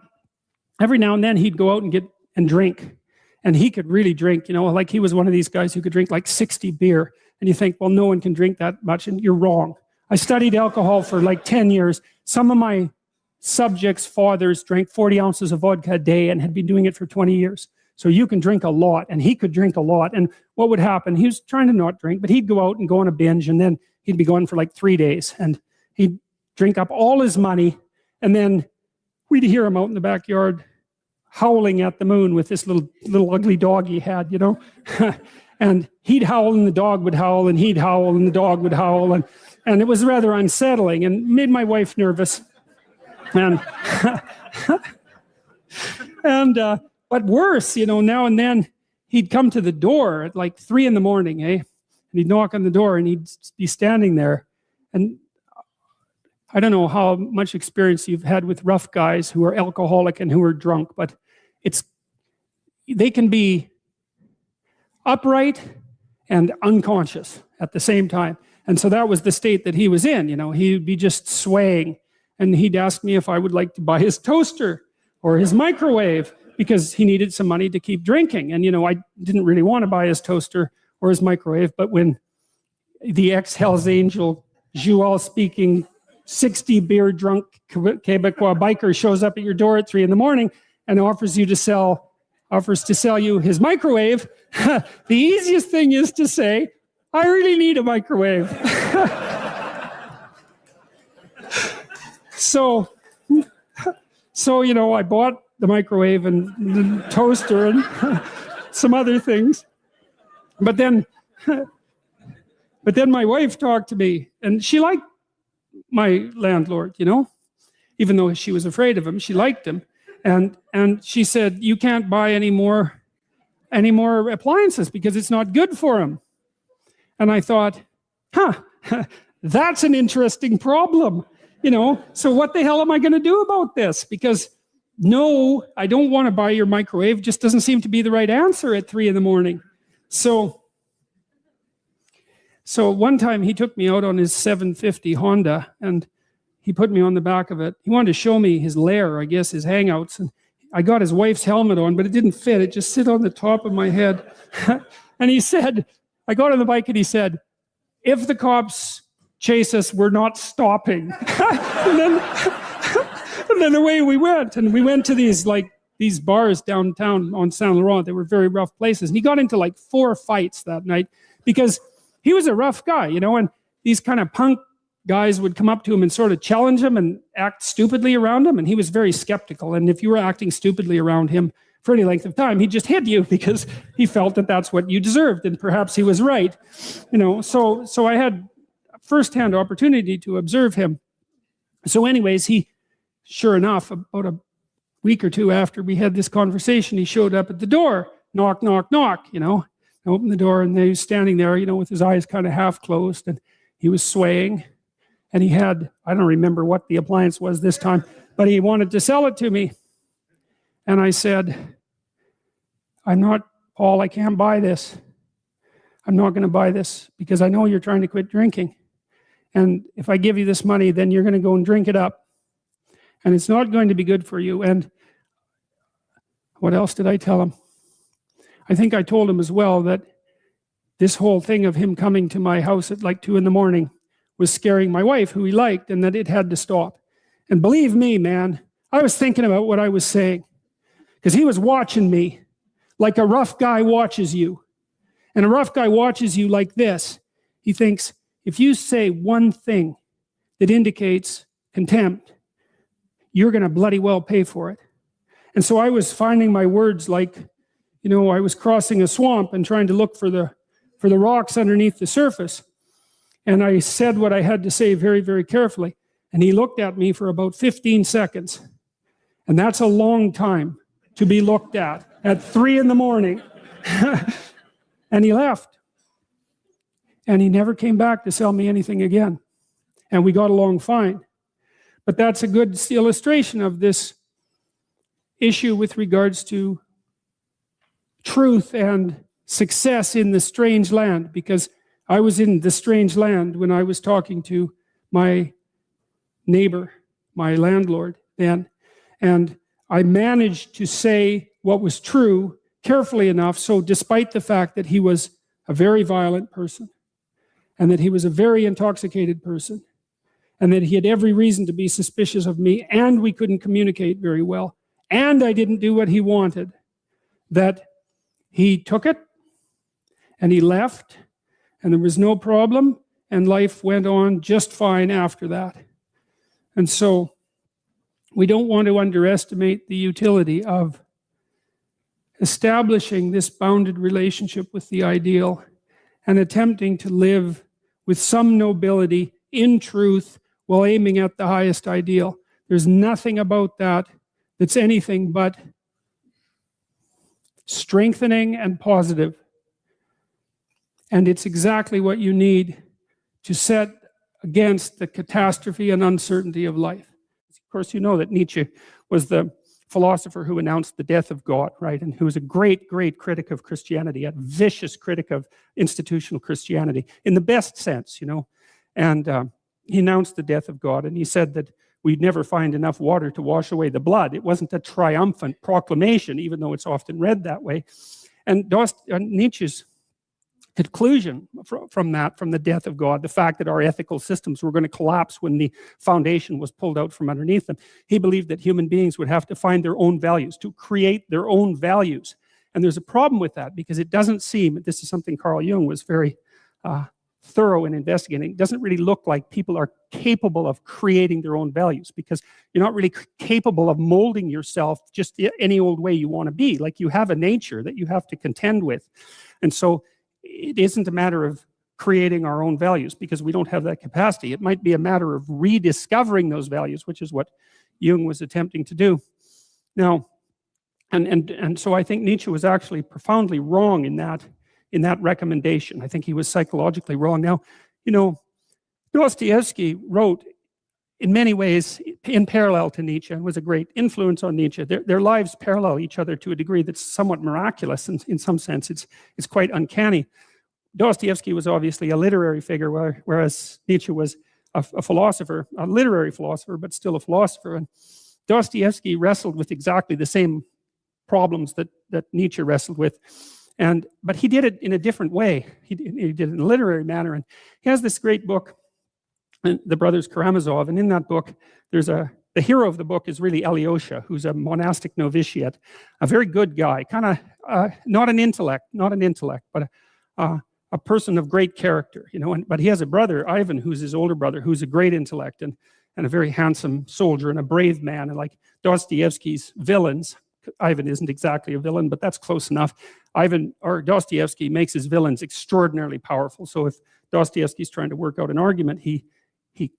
every now and then he'd go out and drink. And he could really drink, you know, like he was one of these guys who could drink like 60 beer. And you think, well, no one can drink that much, and you're wrong. I studied alcohol for like 10 years. Some of my subjects' fathers drank 40 ounces of vodka a day and had been doing it for 20 years. So you can drink a lot, and he could drink a lot. And what would happen, he was trying to not drink, but he'd go out and go on a binge, and then he'd be gone for like 3 days, and he'd drink up all his money, and then we'd hear him out in the backyard howling at the moon with this little ugly dog he had, you know. And he'd howl, and the dog would howl, and he'd howl, and the dog would howl, and it was rather unsettling and made my wife nervous. And but worse, you know, now and then he'd come to the door at like 3 a.m, and he'd knock on the door, and he'd be standing there. And I don't know how much experience you've had with rough guys who are alcoholic and who are drunk, but they can be upright and unconscious at the same time. And so that was the state that he was in, you know. He'd be just swaying, and he'd ask me if I would like to buy his toaster or his microwave, because he needed some money to keep drinking. And, you know, I didn't really want to buy his toaster or his microwave, but when the ex-Hells Angel, Joual speaking, 60 beer drunk Quebecois biker shows up at your door at 3 a.m. and offers to sell you his microwave, the easiest thing is to say, I really need a microwave. So, you know, I bought the microwave and the toaster and some other things. But then my wife talked to me, and she liked my landlord, you know, even though she was afraid of him, she liked him. And she said, you can't buy any more appliances because it's not good for him. And I thought, that's an interesting problem, you know. So what the hell am I going to do about this? Because no, I don't want to buy your microwave. Just doesn't seem to be the right answer at 3 a.m. So one time he took me out on his 750 Honda, and he put me on the back of it. He wanted to show me his lair, I guess, his hangouts. And I got his wife's helmet on, but it didn't fit. It just sit on the top of my head. And he said, I got on the bike, and he said, if the cops chase us, we're not stopping. And then away we went. And we went to these like these bars downtown on Saint Laurent. They were very rough places. And he got into like 4 fights that night because he was a rough guy, you know, and these kind of punk guys would come up to him and sort of challenge him and act stupidly around him. And he was very skeptical. And if you were acting stupidly around him for any length of time, he just hit you because he felt that that's what you deserved. And perhaps he was right, you know. So I had firsthand opportunity to observe him. So anyways, he, sure enough, about a week or two after we had this conversation, he showed up at the door, knock, knock, knock, you know. I opened the door and he was standing there, you know, with his eyes kind of half closed, and he was swaying, and he had, I don't remember what the appliance was this time, but he wanted to sell it to me. And I said, I'm not, Paul, I can't buy this. I'm not going to buy this because I know you're trying to quit drinking. And if I give you this money, then you're going to go and drink it up. And it's not going to be good for you. And what else did I tell him? I think I told him as well that this whole thing of him coming to my house at like 2 a.m. was scaring my wife, who he liked, and that it had to stop. And believe me, man, I was thinking about what I was saying, because he was watching me like a rough guy watches you. And a rough guy watches you like this. He thinks, if you say one thing that indicates contempt, you're going to bloody well pay for it. And so I was finding my words like, you know, I was crossing a swamp and trying to look for the rocks underneath the surface. And I said what I had to say very, very carefully. And he looked at me for about 15 seconds. And that's a long time to be looked at 3 a.m. And he left. And he never came back to sell me anything again. And we got along fine. But that's a good illustration of this issue with regards to truth and success in the strange land, because I was in the strange land when I was talking to my neighbor, my landlord then, and I managed to say what was true carefully enough, so despite the fact that he was a very violent person and that he was a very intoxicated person and that he had every reason to be suspicious of me, and we couldn't communicate very well, and I didn't do what he wanted, that he took it and he left, and there was no problem, and life went on just fine after that. And so we don't want to underestimate the utility of establishing this bounded relationship with the ideal and attempting to live with some nobility in truth while aiming at the highest ideal. There's nothing about that that's anything but strengthening and positive. And it's exactly what you need to set against the catastrophe and uncertainty of life. Of course, you know that Nietzsche was the philosopher who announced the death of God, right? And who was a great, great critic of Christianity, a vicious critic of institutional Christianity, in the best sense, you know. And he announced the death of God, and he said that we'd never find enough water to wash away the blood. It wasn't a triumphant proclamation, even though it's often read that way. And Nietzsche's conclusion from the death of God, the fact that our ethical systems were going to collapse when the foundation was pulled out from underneath them, he believed that human beings would have to find their own values, to create their own values. And there's a problem with that, because it doesn't seem, this is something Carl Jung was very thorough in investigating, it doesn't really look like people are capable of creating their own values, because you're not really capable of molding yourself just any old way you want to be. Like, you have a nature that you have to contend with. And so it isn't a matter of creating our own values, because we don't have that capacity. It might be a matter of rediscovering those values, which is what Jung was attempting to do. Now, and so I think Nietzsche was actually profoundly wrong in that recommendation. I think he was psychologically wrong. Now, you know, Dostoevsky wrote in many ways in parallel to Nietzsche, and was a great influence on Nietzsche. Their lives parallel each other to a degree that's somewhat miraculous, and in some sense it's quite uncanny. Dostoevsky was obviously a literary figure, whereas Nietzsche was a philosopher, a literary philosopher, but still a philosopher. And Dostoevsky wrestled with exactly the same problems that Nietzsche wrestled with. But he did it in a different way. He did it in a literary manner. And he has this great book, The Brothers Karamazov. And in that book, there's a the hero of the book is really Alyosha, who's a monastic novitiate, a very good guy, kind of not an intellect, but a person of great character, but he has a brother, Ivan, who's his older brother, who's a great intellect and a very handsome soldier and a brave man. And like Dostoevsky's villains, Ivan isn't exactly a villain, but that's close enough. Dostoevsky makes his villains extraordinarily powerful. So if Dostoevsky's trying to work out an argument, he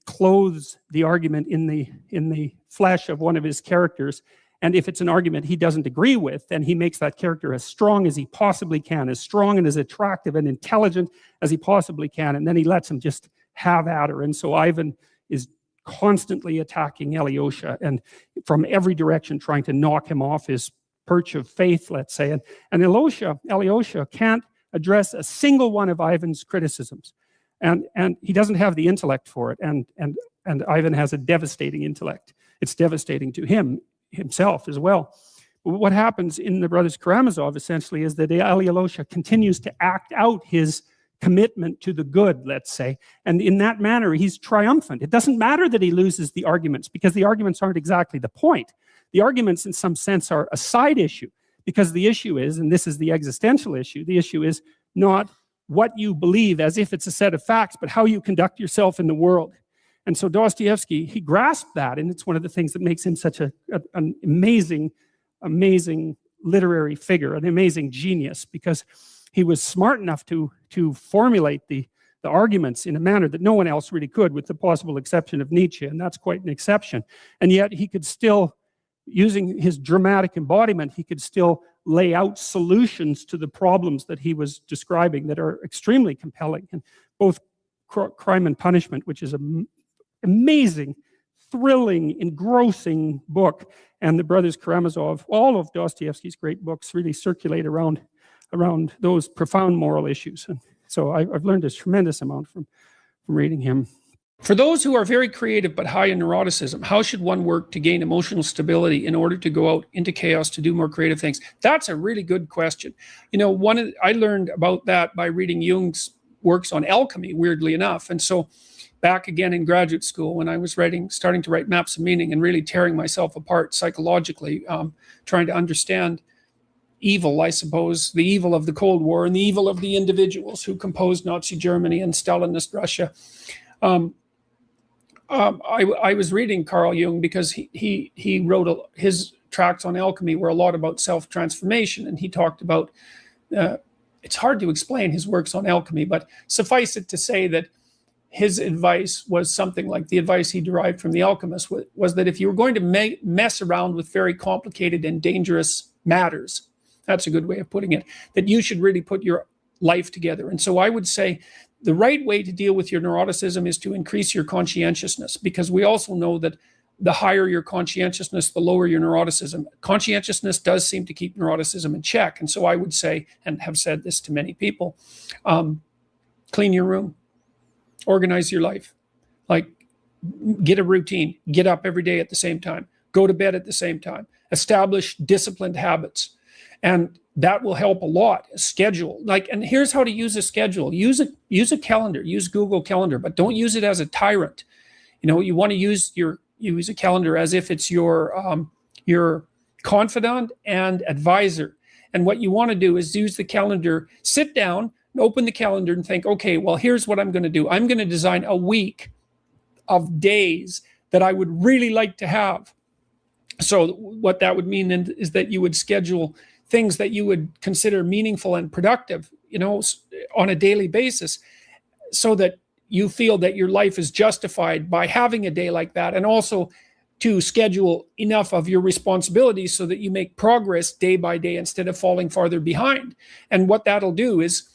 clothes the argument in the flesh of one of his characters. And if it's an argument he doesn't agree with, then he makes that character as strong as he possibly can, as strong and as attractive and intelligent as he possibly can. And then he lets him just have at her. And so Ivan is constantly attacking Alyosha and from every direction trying to knock him off his perch of faith, let's say. And Alyosha can't address a single one of Ivan's criticisms. And he doesn't have the intellect for it. And Ivan has a devastating intellect. It's devastating to himself as well. But what happens in the Brothers Karamazov essentially is that Alyosha continues to act out his commitment to the good, let's say, and in that manner he's triumphant. It doesn't matter that he loses the arguments, because the arguments aren't exactly the point. The arguments in some sense are a side issue, because the issue is, and this is the existential issue, the issue is not what you believe as if it's a set of facts, but how you conduct yourself in the world. And so Dostoevsky, he grasped that, and it's one of the things that makes him such an amazing literary figure, an amazing genius, because he was smart enough to formulate the arguments in a manner that no one else really could, with the possible exception of Nietzsche, and that's quite an exception. And yet he could still, using his dramatic embodiment, he could still lay out solutions to the problems that he was describing that are extremely compelling. And both Crime and Punishment, which is an amazing, thrilling, engrossing book, and the Brothers Karamazov, all of Dostoevsky's great books really circulate around those profound moral issues. And so I've learned a tremendous amount from reading him. For those who are very creative but high in neuroticism, how should one work to gain emotional stability in order to go out into chaos to do more creative things? That's a really good question. I learned about that by reading Jung's works on alchemy, weirdly enough. And so back again in graduate school, when I was starting to write Maps of Meaning and really tearing myself apart psychologically, trying to understand evil, I suppose, the evil of the Cold War and the evil of the individuals who composed Nazi Germany and Stalinist Russia. I was reading Carl Jung because he wrote his tracts on alchemy were a lot about self-transformation, and he talked about, it's hard to explain his works on alchemy, but suffice it to say that his advice was something like the advice he derived from the alchemist was that if you were going to mess around with very complicated and dangerous matters, that's a good way of putting it, that you should really put your life together. And so I would say the right way to deal with your neuroticism is to increase your conscientiousness, because we also know that the higher your conscientiousness, the lower your neuroticism. Conscientiousness does seem to keep neuroticism in check. And so I would say, and have said this to many people, clean your room, organize your life, like get a routine, get up every day at the same time, go to bed at the same time, establish disciplined habits. And that will help a lot. Schedule, and here's how to use a schedule. Use a calendar, use Google Calendar, but don't use it as a tyrant. You want to use a calendar as if it's your confidant and advisor. And what you want to do is use the calendar, sit down, open the calendar and think, okay, well, here's what I'm going to do. I'm going to design a week of days that I would really like to have. So what that would mean then is that you would schedule things that you would consider meaningful and productive, on a daily basis, so that you feel that your life is justified by having a day like that, and also to schedule enough of your responsibilities so that you make progress day by day instead of falling farther behind. And what that'll do is,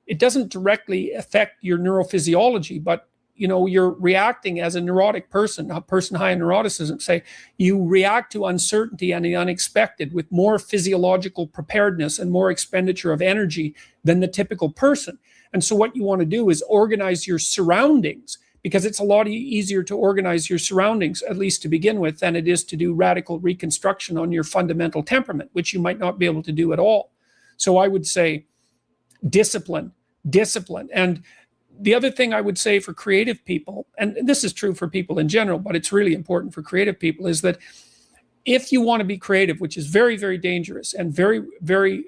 it doesn't directly affect your neurophysiology, but you're reacting as a neurotic person, a person high in neuroticism, say, you react to uncertainty and the unexpected with more physiological preparedness and more expenditure of energy than the typical person. And so what you want to do is organize your surroundings, because it's a lot easier to organize your surroundings, at least to begin with, than it is to do radical reconstruction on your fundamental temperament, which you might not be able to do at all. So I would say discipline. And The other thing I would say for creative people, and this is true for people in general, but it's really important for creative people, is that if you want to be creative, which is very, very dangerous and very, very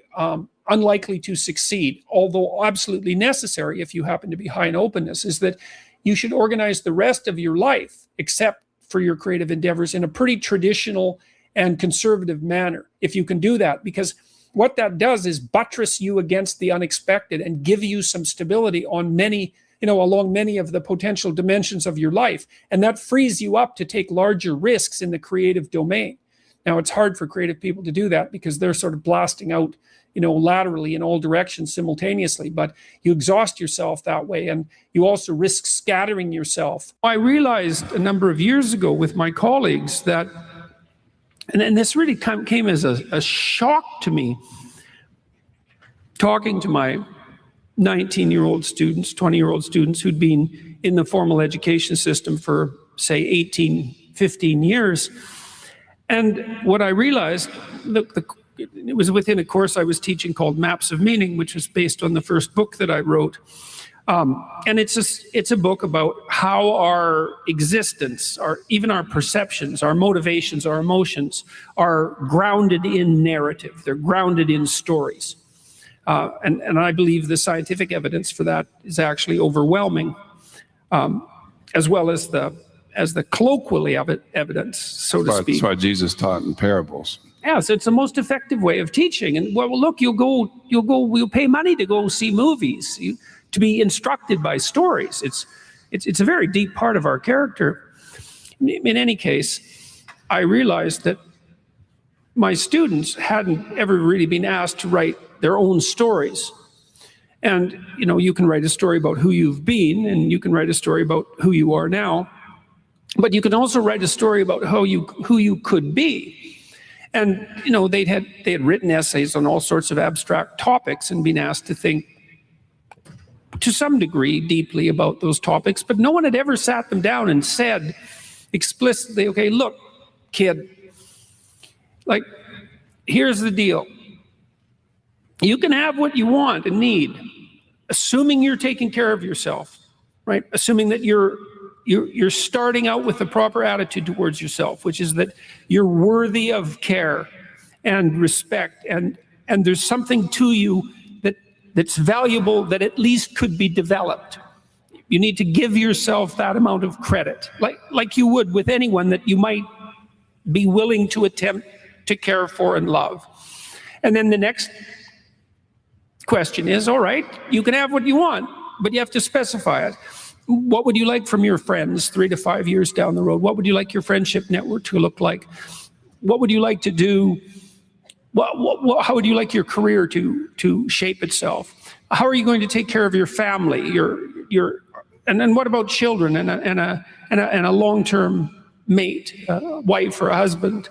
unlikely to succeed, although absolutely necessary if you happen to be high in openness, is that you should organize the rest of your life, except for your creative endeavors, in a pretty traditional and conservative manner, if you can do that, because what that does is buttress you against the unexpected and give you some stability on many, along many of the potential dimensions of your life. And that frees you up to take larger risks in the creative domain. Now, it's hard for creative people to do that because they're sort of blasting out, laterally in all directions simultaneously, but you exhaust yourself that way, and you also risk scattering yourself. I realized a number of years ago with my colleagues that, and this really came as a shock to me, talking to my 19-year-old students, 20-year-old students who'd been in the formal education system for, say, 18, 15 years. And what I realized, it was within a course I was teaching called Maps of Meaning, which was based on the first book that I wrote. And it's a book about how our existence, even our perceptions, our motivations, our emotions are grounded in narrative. They're grounded in stories. And I believe the scientific evidence for that is actually overwhelming, as well as the colloquially evidence, so to speak. That's why Jesus taught in parables. Yes, it's the most effective way of teaching. And well, look, you'll pay money to go see movies, to be instructed by stories. It's a very deep part of our character. In any case, I realized that my students hadn't ever really been asked to write their own stories. And, you can write a story about who you've been, and you can write a story about who you are now, but you can also write a story about who you could be. And, they had written essays on all sorts of abstract topics and been asked to think to some degree deeply about those topics, but no one had ever sat them down and said explicitly, okay, look, kid, here's the deal. You can have what you want and need, assuming you're taking care of yourself, right? Assuming that you're starting out with the proper attitude towards yourself, which is that you're worthy of care and respect, and there's something to you that's valuable that at least could be developed. You need to give yourself that amount of credit, like you would with anyone that you might be willing to attempt to care for and love. And then the next question is, all right, you can have what you want, but you have to specify it. What would you like from your friends 3 to 5 years down the road? What would you like your friendship network to look like? What would you like to do? How would you like your career to shape itself? How are you going to take care of your family? And then what about children and a long-term mate, a wife or a husband?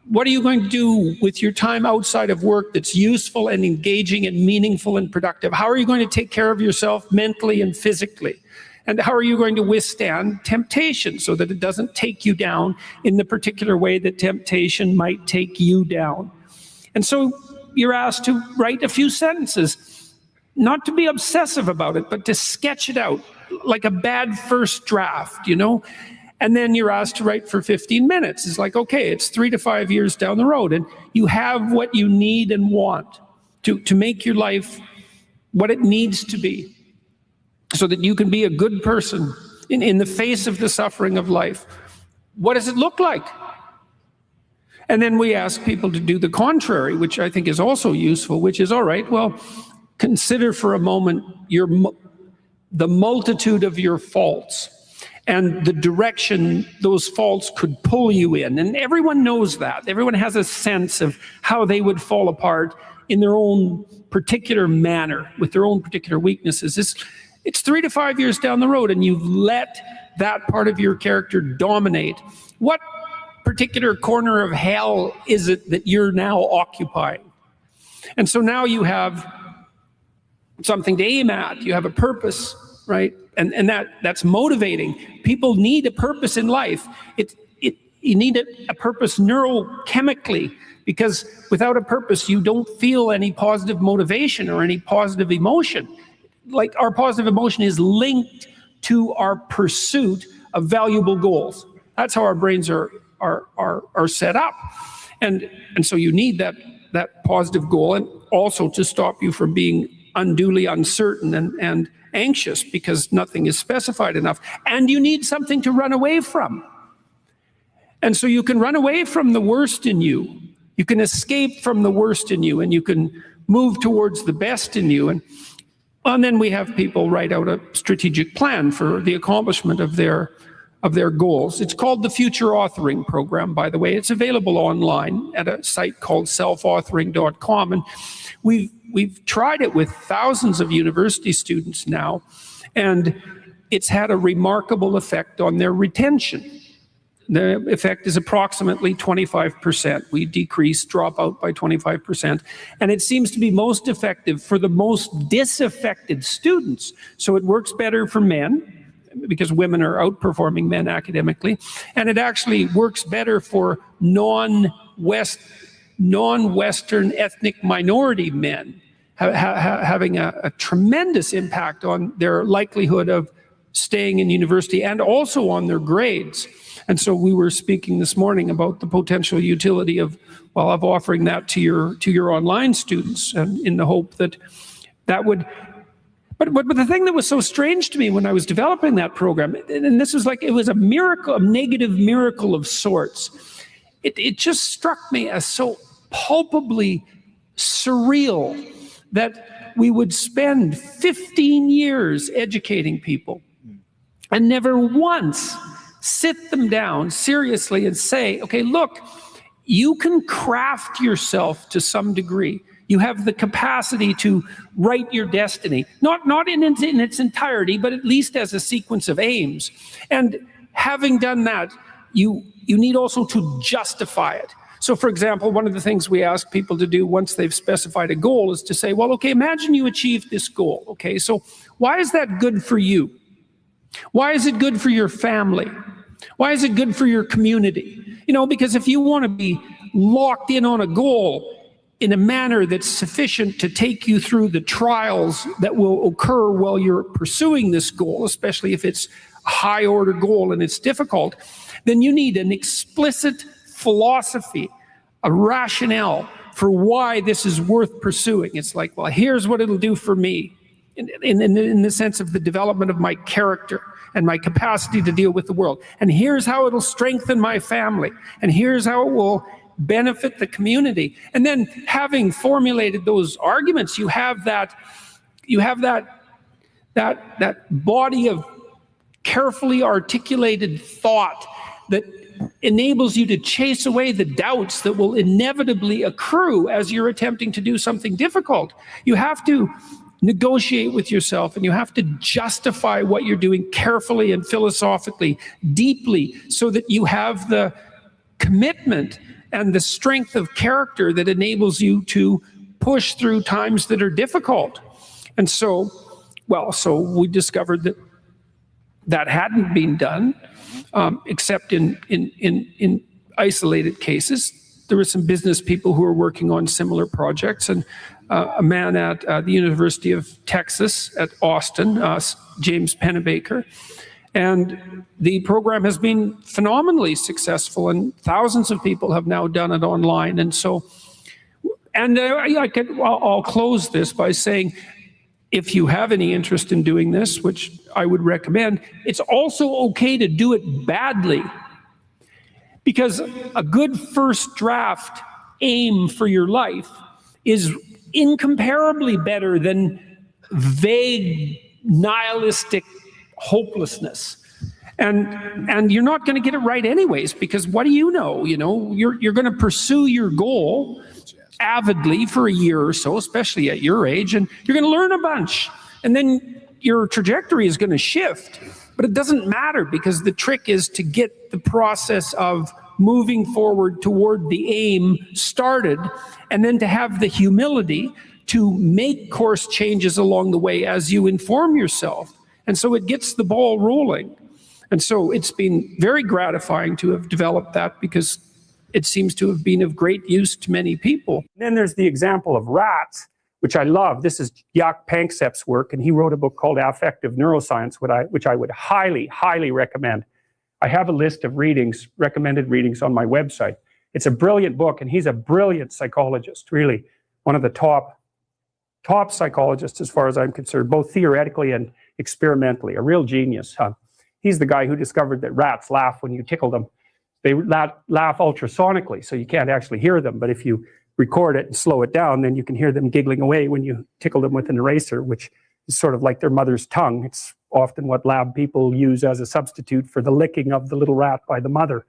What are you going to do with your time outside of work that's useful and engaging and meaningful and productive? How are you going to take care of yourself mentally and physically? And how are you going to withstand temptation so that it doesn't take you down in the particular way that temptation might take you down? And so you're asked to write a few sentences, not to be obsessive about it, but to sketch it out like a bad first draft, And then you're asked to write for 15 minutes. It's like, okay, it's 3 to 5 years down the road, and you have what you need and want to make your life what it needs to be, so that you can be a good person in the face of the suffering of life. What does it look like? And then we ask people to do the contrary, which I think is also useful, which is, all right, well, consider for a moment the multitude of your faults and the direction those faults could pull you in. And everyone knows that. Everyone has a sense of how they would fall apart in their own particular manner, with their own particular weaknesses. It's 3 to 5 years down the road, and you've let that part of your character dominate. What particular corner of hell is it that you're now occupying? And so now you have something to aim at. You have a purpose, right? And that's motivating. People need a purpose in life. You need a purpose neurochemically, because without a purpose, you don't feel any positive motivation or any positive emotion. like our positive emotion is linked to our pursuit of valuable goals. That's how our brains are set up. And so you need that positive goal, and also to stop you from being unduly uncertain and anxious because nothing is specified enough. And you need something to run away from. And so you can run away from the worst in you. You can escape from the worst in you, and you can move towards the best in you. And then we have people write out a strategic plan for the accomplishment of their goals. It's called the Future Authoring Program, by the way. It's available online at a site called selfauthoring.com. And we've tried it with thousands of university students now, and it's had a remarkable effect on their retention. The effect is approximately 25%. We decrease dropout by 25%. And it seems to be most effective for the most disaffected students. So it works better for men, because women are outperforming men academically. And it actually works better for non-Western ethnic minority men, having a tremendous impact on their likelihood of staying in university and also on their grades. And so we were speaking this morning about the potential utility of offering that to your online students, and in the hope that would. But the thing that was so strange to me when I was developing that program, and this was like, it was a miracle, a negative miracle of sorts. It just struck me as so palpably surreal that we would spend 15 years educating people and never once sit them down seriously and say, okay, look, you can craft yourself to some degree. You have the capacity to write your destiny, not in its entirety, but at least as a sequence of aims. And having done that, you need also to justify it. So, for example, one of the things we ask people to do once they've specified a goal is to say, well, okay, imagine you achieved this goal. Okay, so why is that good for you? Why is it good for your family? Why is it good for your community? Because if you want to be locked in on a goal in a manner that's sufficient to take you through the trials that will occur while you're pursuing this goal, especially if it's a high-order goal and it's difficult, then you need an explicit philosophy, a rationale for why this is worth pursuing. It's like, well, here's what it'll do for me in the sense of the development of my character and my capacity to deal with the world. And here's how it'll strengthen my family. And here's how it will benefit the community. And then having formulated those arguments, you have that body of carefully articulated thought that enables you to chase away the doubts that will inevitably accrue as you're attempting to do something difficult. You have to negotiate with yourself, and you have to justify what you're doing carefully and philosophically, deeply, so that you have the commitment and the strength of character that enables you to push through times that are difficult. And so we discovered that hadn't been done, except in isolated cases. There were some business people who were working on similar projects, and a man at the University of Texas at Austin, James Pennebaker. And the program has been phenomenally successful, and thousands of people have now done it online. And so, I'll close this by saying, if you have any interest in doing this, which I would recommend, it's also okay to do it badly. Because a good first draft aim for your life is incomparably better than vague, nihilistic hopelessness. And you're not going to get it right anyways, because what do you know? You're going to pursue your goal avidly for a year or so, especially at your age, and you're going to learn a bunch. And then your trajectory is going to shift. But it doesn't matter, because the trick is to get the process of moving forward toward the aim started, and then to have the humility to make course changes along the way as you inform yourself. And so it gets the ball rolling. And so it's been very gratifying to have developed that, because it seems to have been of great use to many people. Then there's the example of rats, which I love. This is Jaak Panksepp's work, and he wrote a book called Affective Neuroscience, which I would highly, highly recommend. I have a list of readings, recommended readings on my website. It's a brilliant book, and he's a brilliant psychologist, really. One of the top psychologists as far as I'm concerned, both theoretically and experimentally, a real genius. He's the guy who discovered that rats laugh when you tickle them. They laugh ultrasonically, so you can't actually hear them, but if you record it and slow it down, then you can hear them giggling away when you tickle them with an eraser, which is sort of like their mother's tongue. It's often what lab people use as a substitute for the licking of the little rat by the mother.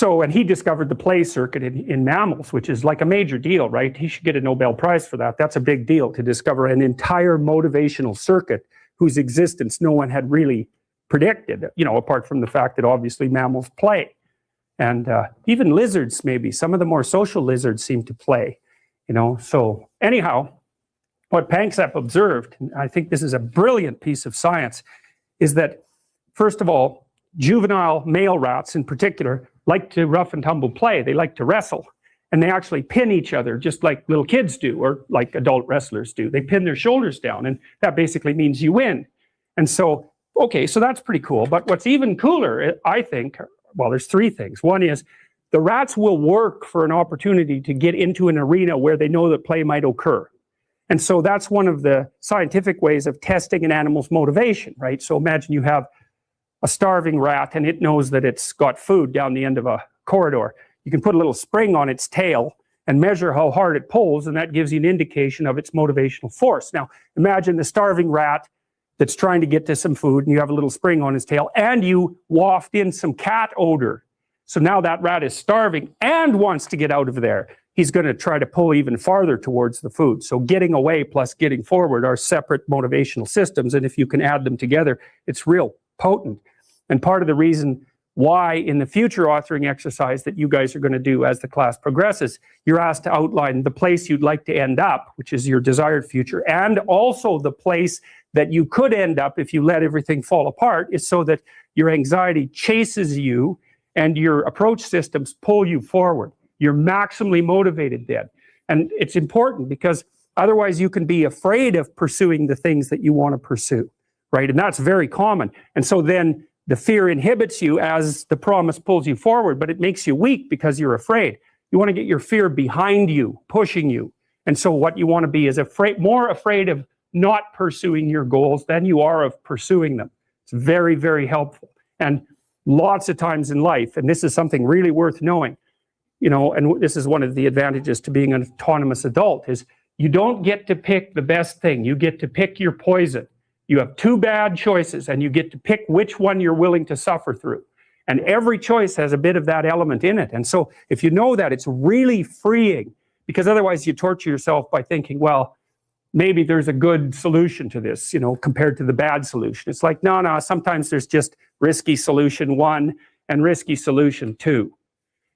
And he discovered the play circuit in mammals, which is like a major deal, right? He should get a Nobel Prize for that. That's a big deal, to discover an entire motivational circuit whose existence no one had really predicted, apart from the fact that obviously mammals play. And even lizards, maybe. Some of the more social lizards seem to play, So anyhow, what Panksepp observed, and I think this is a brilliant piece of science, is that, first of all, juvenile male rats in particular like to rough and tumble play. They like to wrestle. And they actually pin each other just like little kids do, or like adult wrestlers do. They pin their shoulders down, and that basically means you win. And so, okay, so that's pretty cool. But what's even cooler, I think, well, there's three things. One is the rats will work for an opportunity to get into an arena where they know that play might occur. And so that's one of the scientific ways of testing an animal's motivation, right? So imagine you have a starving rat and it knows that it's got food down the end of a corridor. You can put a little spring on its tail and measure how hard it pulls, and that gives you an indication of its motivational force. Now, imagine the starving rat that's trying to get to some food, and you have a little spring on his tail, and you waft in some cat odor. So now that rat is starving and wants to get out of there. He's going to try to pull even farther towards the food. So getting away plus getting forward are separate motivational systems, and if you can add them together, it's real potent. And part of the reason why in the future authoring exercise that you guys are going to do as the class progresses, you're asked to outline the place you'd like to end up, which is your desired future, and also the place that you could end up if you let everything fall apart, is so that your anxiety chases you and your approach systems pull you forward. You're maximally motivated then. And it's important because otherwise you can be afraid of pursuing the things that you want to pursue, right? And that's very common. And so then the fear inhibits you as the promise pulls you forward, but it makes you weak because you're afraid. You want to get your fear behind you, pushing you. And so what you want to be is more afraid of not pursuing your goals than you are of pursuing them. It's very, very helpful. And lots of times in life, and this is something really worth knowing, and this is one of the advantages to being an autonomous adult, is you don't get to pick the best thing. You get to pick your poison. You have two bad choices, and you get to pick which one you're willing to suffer through. And every choice has a bit of that element in it. And so if you know that, it's really freeing, because otherwise you torture yourself by thinking, well, maybe there's a good solution to this, compared to the bad solution. It's like, no, sometimes there's just risky solution 1 and risky solution 2.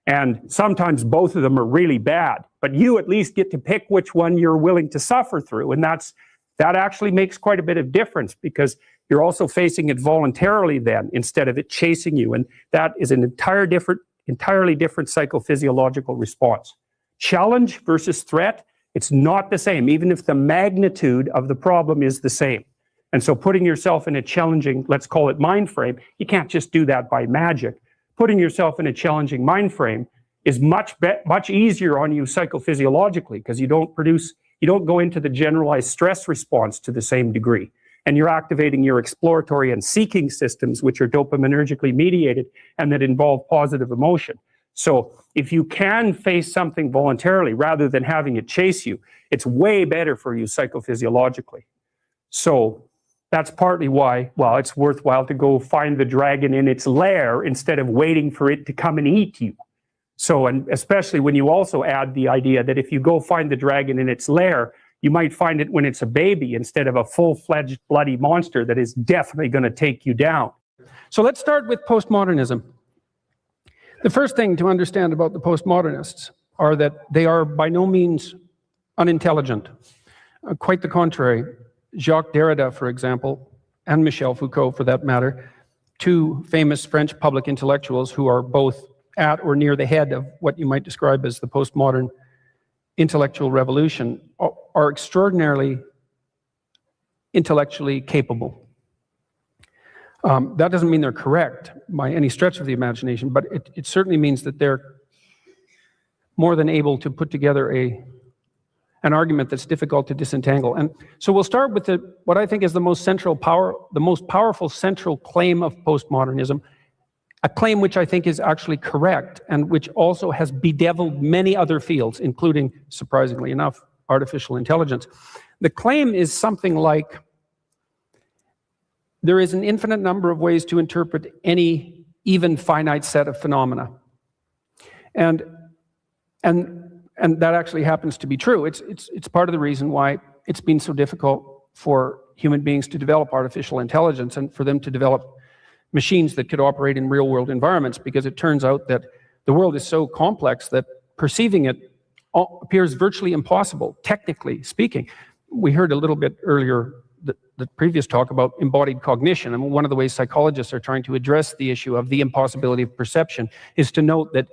And sometimes both of them are really bad, but you at least get to pick which one you're willing to suffer through. And that actually makes quite a bit of difference, because you're also facing it voluntarily then, instead of it chasing you. And that is an entirely different psychophysiological response. Challenge versus threat, it's not the same, even if the magnitude of the problem is the same. And so putting yourself in a challenging, let's call it mind frame, you can't just do that by magic. Putting yourself in a challenging mind frame is much easier on you psychophysiologically, because you don't go into the generalized stress response to the same degree. And you're activating your exploratory and seeking systems, which are dopaminergically mediated and that involve positive emotion. So if you can face something voluntarily rather than having it chase you, it's way better for you psychophysiologically. So that's partly why, it's worthwhile to go find the dragon in its lair instead of waiting for it to come and eat you. So, and especially when you also add the idea that if you go find the dragon in its lair, you might find it when it's a baby instead of a full-fledged bloody monster that is definitely going to take you down. So let's start with postmodernism. The first thing to understand about the postmodernists are that they are by no means unintelligent. Quite the contrary. Jacques Derrida, for example, and Michel Foucault, for that matter, two famous French public intellectuals who are both at or near the head of what you might describe as the postmodern intellectual revolution are extraordinarily intellectually capable. That doesn't mean they're correct by any stretch of the imagination, but it certainly means that they're more than able to put together an argument that's difficult to disentangle. And so we'll start with what I think is the most powerful central claim of postmodernism, a claim which I think is actually correct and which also has bedeviled many other fields, including, surprisingly enough, artificial intelligence. The claim is something like, there is an infinite number of ways to interpret any even finite set of phenomena. And that actually happens to be true. It's part of the reason why it's been so difficult for human beings to develop artificial intelligence and for them to develop machines that could operate in real-world environments, because it turns out that the world is so complex that perceiving it appears virtually impossible, technically speaking. We heard a little bit earlier the previous talk about embodied cognition. I mean, one of the ways psychologists are trying to address the issue of the impossibility of perception is to note that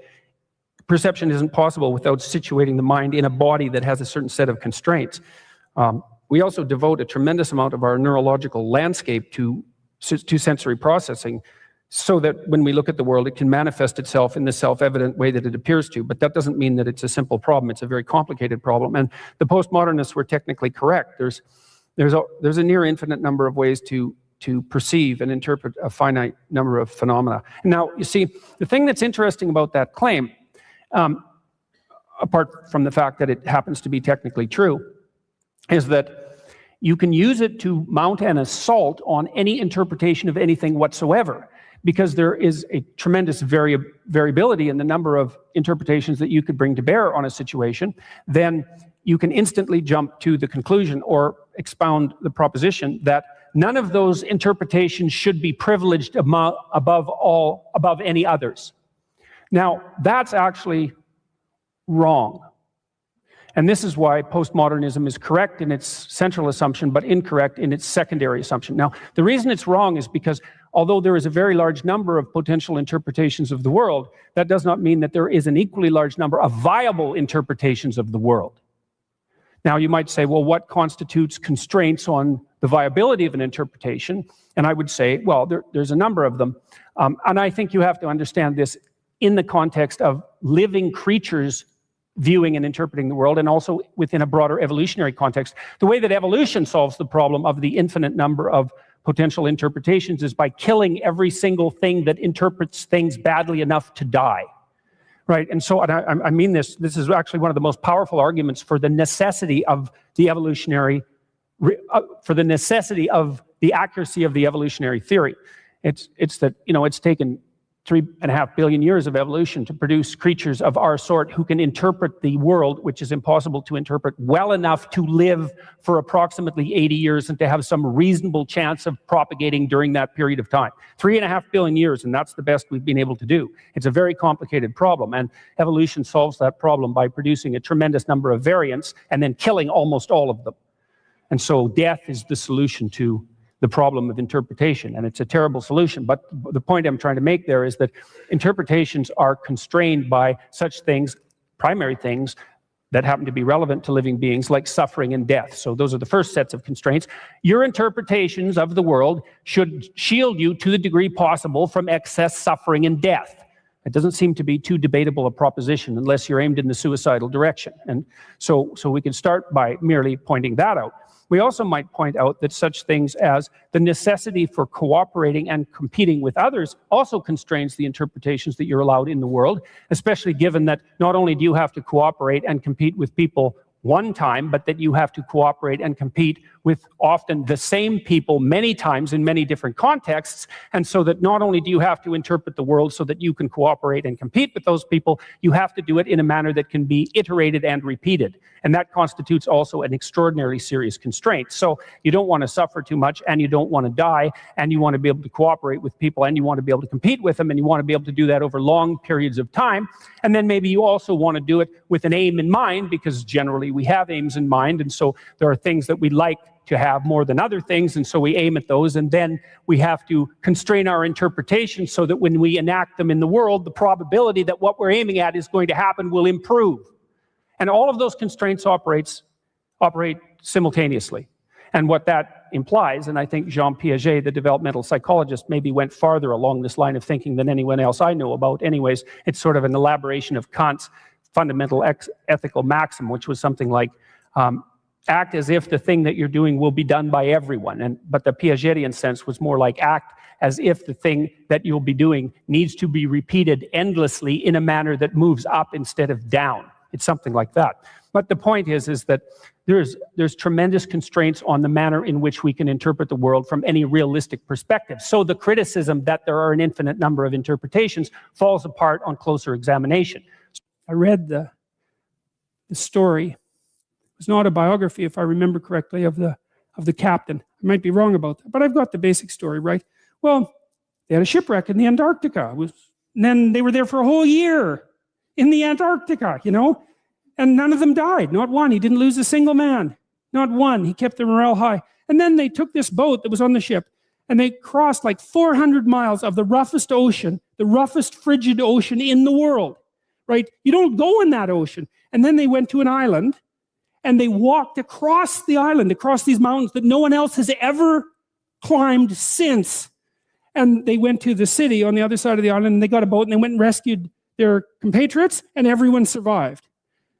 perception isn't possible without situating the mind in a body that has a certain set of constraints. We also devote a tremendous amount of our neurological landscape to sensory processing, so that when we look at the world, it can manifest itself in the self-evident way that it appears to. But that doesn't mean that it's a simple problem. It's a very complicated problem. And the postmodernists were technically correct. There's a near infinite number of ways to perceive and interpret a finite number of phenomena. Now, you see, the thing that's interesting about that claim, apart from the fact that it happens to be technically true, is that you can use it to mount an assault on any interpretation of anything whatsoever, because there is a tremendous variability in the number of interpretations that you could bring to bear on a situation. Then you can instantly jump to the conclusion or expound the proposition that none of those interpretations should be privileged above any others. Now, that's actually wrong. And this is why postmodernism is correct in its central assumption, but incorrect in its secondary assumption. Now, the reason it's wrong is because although there is a very large number of potential interpretations of the world, that does not mean that there is an equally large number of viable interpretations of the world. Now, you might say, well, what constitutes constraints on the viability of an interpretation? And I would say, well, there's a number of them. And I think you have to understand this in the context of living creatures viewing and interpreting the world, and also within a broader evolutionary context. The way that evolution solves the problem of the infinite number of potential interpretations is by killing every single thing that interprets things badly enough to die, right? And so, and I mean this is actually one of the most powerful arguments for the necessity of the evolutionary, for the necessity of the accuracy of the evolutionary theory. It's that, it's taken 3.5 billion years of evolution to produce creatures of our sort who can interpret the world, which is impossible to interpret, well enough to live for approximately 80 years and to have some reasonable chance of propagating during that period of time. 3.5 billion years, and that's the best we've been able to do. It's a very complicated problem, and evolution solves that problem by producing a tremendous number of variants and then killing almost all of them. And so death is the solution to the problem of interpretation, and it's a terrible solution. But the point I'm trying to make there is that interpretations are constrained by such things, primary things, that happen to be relevant to living beings, like suffering and death. So those are the first sets of constraints. Your interpretations of the world should shield you to the degree possible from excess suffering and death. It doesn't seem to be too debatable a proposition unless you're aimed in the suicidal direction. And so we can start by merely pointing that out. We also might point out that such things as the necessity for cooperating and competing with others also constrains the interpretations that you're allowed in the world, especially given that not only do you have to cooperate and compete with people one time, but that you have to cooperate and compete with often the same people many times in many different contexts. And so that not only do you have to interpret the world so that you can cooperate and compete with those people, you have to do it in a manner that can be iterated and repeated. And that constitutes also an extraordinarily serious constraint. So you don't want to suffer too much, and you don't want to die, and you want to be able to cooperate with people, and you want to be able to compete with them, and you want to be able to do that over long periods of time. And then maybe you also want to do it with an aim in mind, because generally we have aims in mind, and so there are things that we like to have more than other things, and so we aim at those, and then we have to constrain our interpretation so that when we enact them in the world, the probability that what we're aiming at is going to happen will improve. And all of those constraints operate simultaneously. And what that implies, and I think Jean Piaget, the developmental psychologist, maybe went farther along this line of thinking than anyone else I know about. Anyways, it's sort of an elaboration of Kant's fundamental ethical maxim, which was something like, act as if the thing that you're doing will be done by everyone. But the Piagetian sense was more like act as if the thing that you'll be doing needs to be repeated endlessly in a manner that moves up instead of down. It's something like that. But the point is that there's tremendous constraints on the manner in which we can interpret the world from any realistic perspective. So the criticism that there are an infinite number of interpretations falls apart on closer examination. I read the story. It was an autobiography, if I remember correctly, of the captain. I might be wrong about that, but I've got the basic story right. Well, they had a shipwreck in the Antarctica. And then they were there for a whole year in the Antarctica, you know, and none of them died. Not one. He didn't lose a single man. Not one. He kept their morale high. And then they took this boat that was on the ship, and they crossed like 400 miles of the roughest ocean, the roughest frigid ocean in the world, right? You don't go in that ocean. And then they went to an island, and they walked across the island, across these mountains that no one else has ever climbed since. And they went to the city on the other side of the island, and they got a boat, and they went and rescued their compatriots, and everyone survived.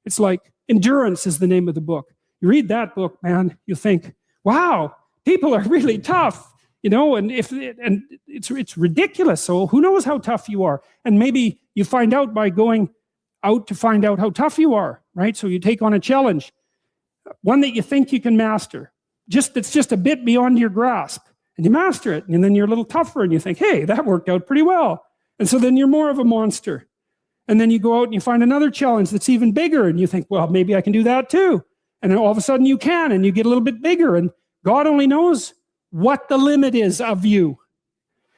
It's like Endurance is the name of the book. You read that book, man, you think, wow, people are really tough, you know, and it's ridiculous. So who knows how tough you are? And maybe you find out by going out to find out how tough you are, right? So you take on a challenge, one that you think you can master, that's just a bit beyond your grasp, and you master it, and then you're a little tougher, and you think, hey, that worked out pretty well. And so then you're more of a monster. And then you go out and you find another challenge that's even bigger, and you think, well, maybe I can do that too. And then all of a sudden you can, and you get a little bit bigger, and God only knows what the limit is of you.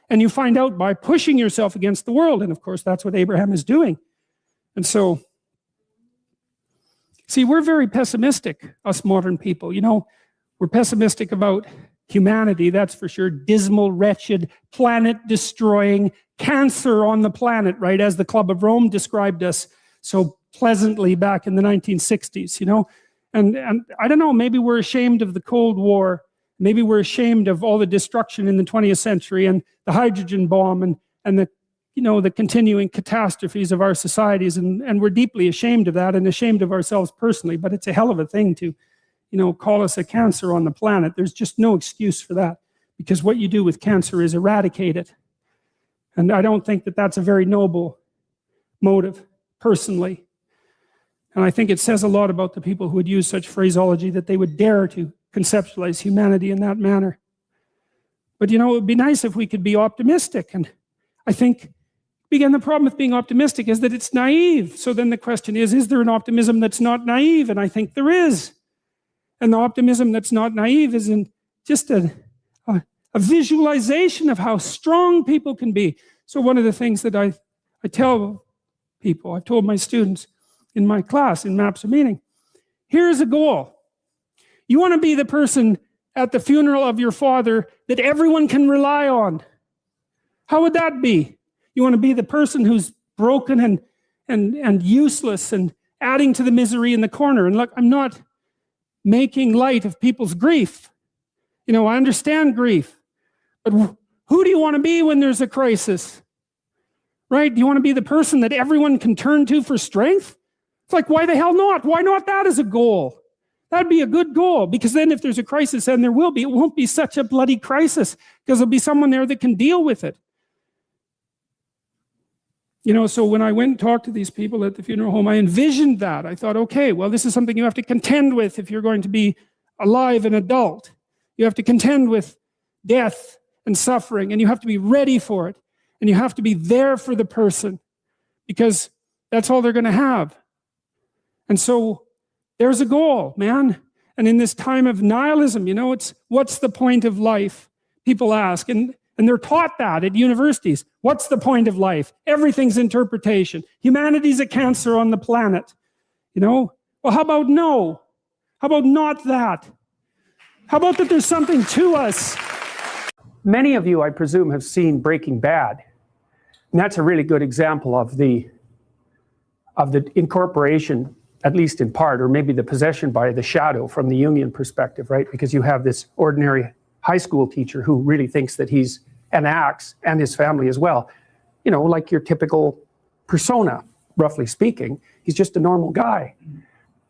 And you find out by pushing yourself against the world. And of course, that's what Abraham is doing. And so, see, we're very pessimistic, us modern people. You know, we're pessimistic about humanity, that's for sure. Dismal, wretched, planet-destroying, cancer on the planet, right? As the Club of Rome described us so pleasantly back in the 1960s, you know? And I don't know, maybe we're ashamed of the Cold War. Maybe we're ashamed of all the destruction in the 20th century and the hydrogen bomb and the, you know, the continuing catastrophes of our societies. And we're deeply ashamed of that and ashamed of ourselves personally, but it's a hell of a thing to, you know, call us a cancer on the planet. There's just no excuse for that, because what you do with cancer is eradicate it. And I don't think that that's a very noble motive, personally. And I think it says a lot about the people who would use such phraseology, that they would dare to conceptualize humanity in that manner. But, you know, it would be nice if we could be optimistic. And I think, again, the problem with being optimistic is that it's naive. So then the question is there an optimism that's not naive? And I think there is. And the optimism that's not naive is in just a visualization of how strong people can be. So one of the things that I tell people, I've told my students in my class in Maps of Meaning, here's a goal. You want to be the person at the funeral of your father that everyone can rely on. How would that be? You want to be the person who's broken and useless and adding to the misery in the corner. And look, I'm not making light of people's grief. You know, I understand grief. But who do you want to be when there's a crisis? Right? Do you want to be the person that everyone can turn to for strength? It's like, why the hell not? Why not that as a goal? That'd be a good goal, because then if there's a crisis, and there will be, it won't be such a bloody crisis, because there'll be someone there that can deal with it. You know, so when I went and talked to these people at the funeral home, I envisioned that. I thought, okay, well, this is something you have to contend with if you're going to be alive and adult. You have to contend with death and suffering, and you have to be ready for it. And you have to be there for the person, because that's all they're going to have. And so there's a goal, man. And in this time of nihilism, you know, it's what's the point of life? People ask, and they're taught that at universities. What's the point of life? Everything's interpretation. Humanity's a cancer on the planet. You know? Well, how about no? How about not that? How about that there's something to us? Many of you, I presume, have seen Breaking Bad. And that's a really good example of the incorporation at least in part, or maybe the possession by the shadow from the Jungian perspective, right? Because you have this ordinary high school teacher who really thinks that he's, and acts, and his family as well, you know, like your typical persona, roughly speaking. He's just a normal guy.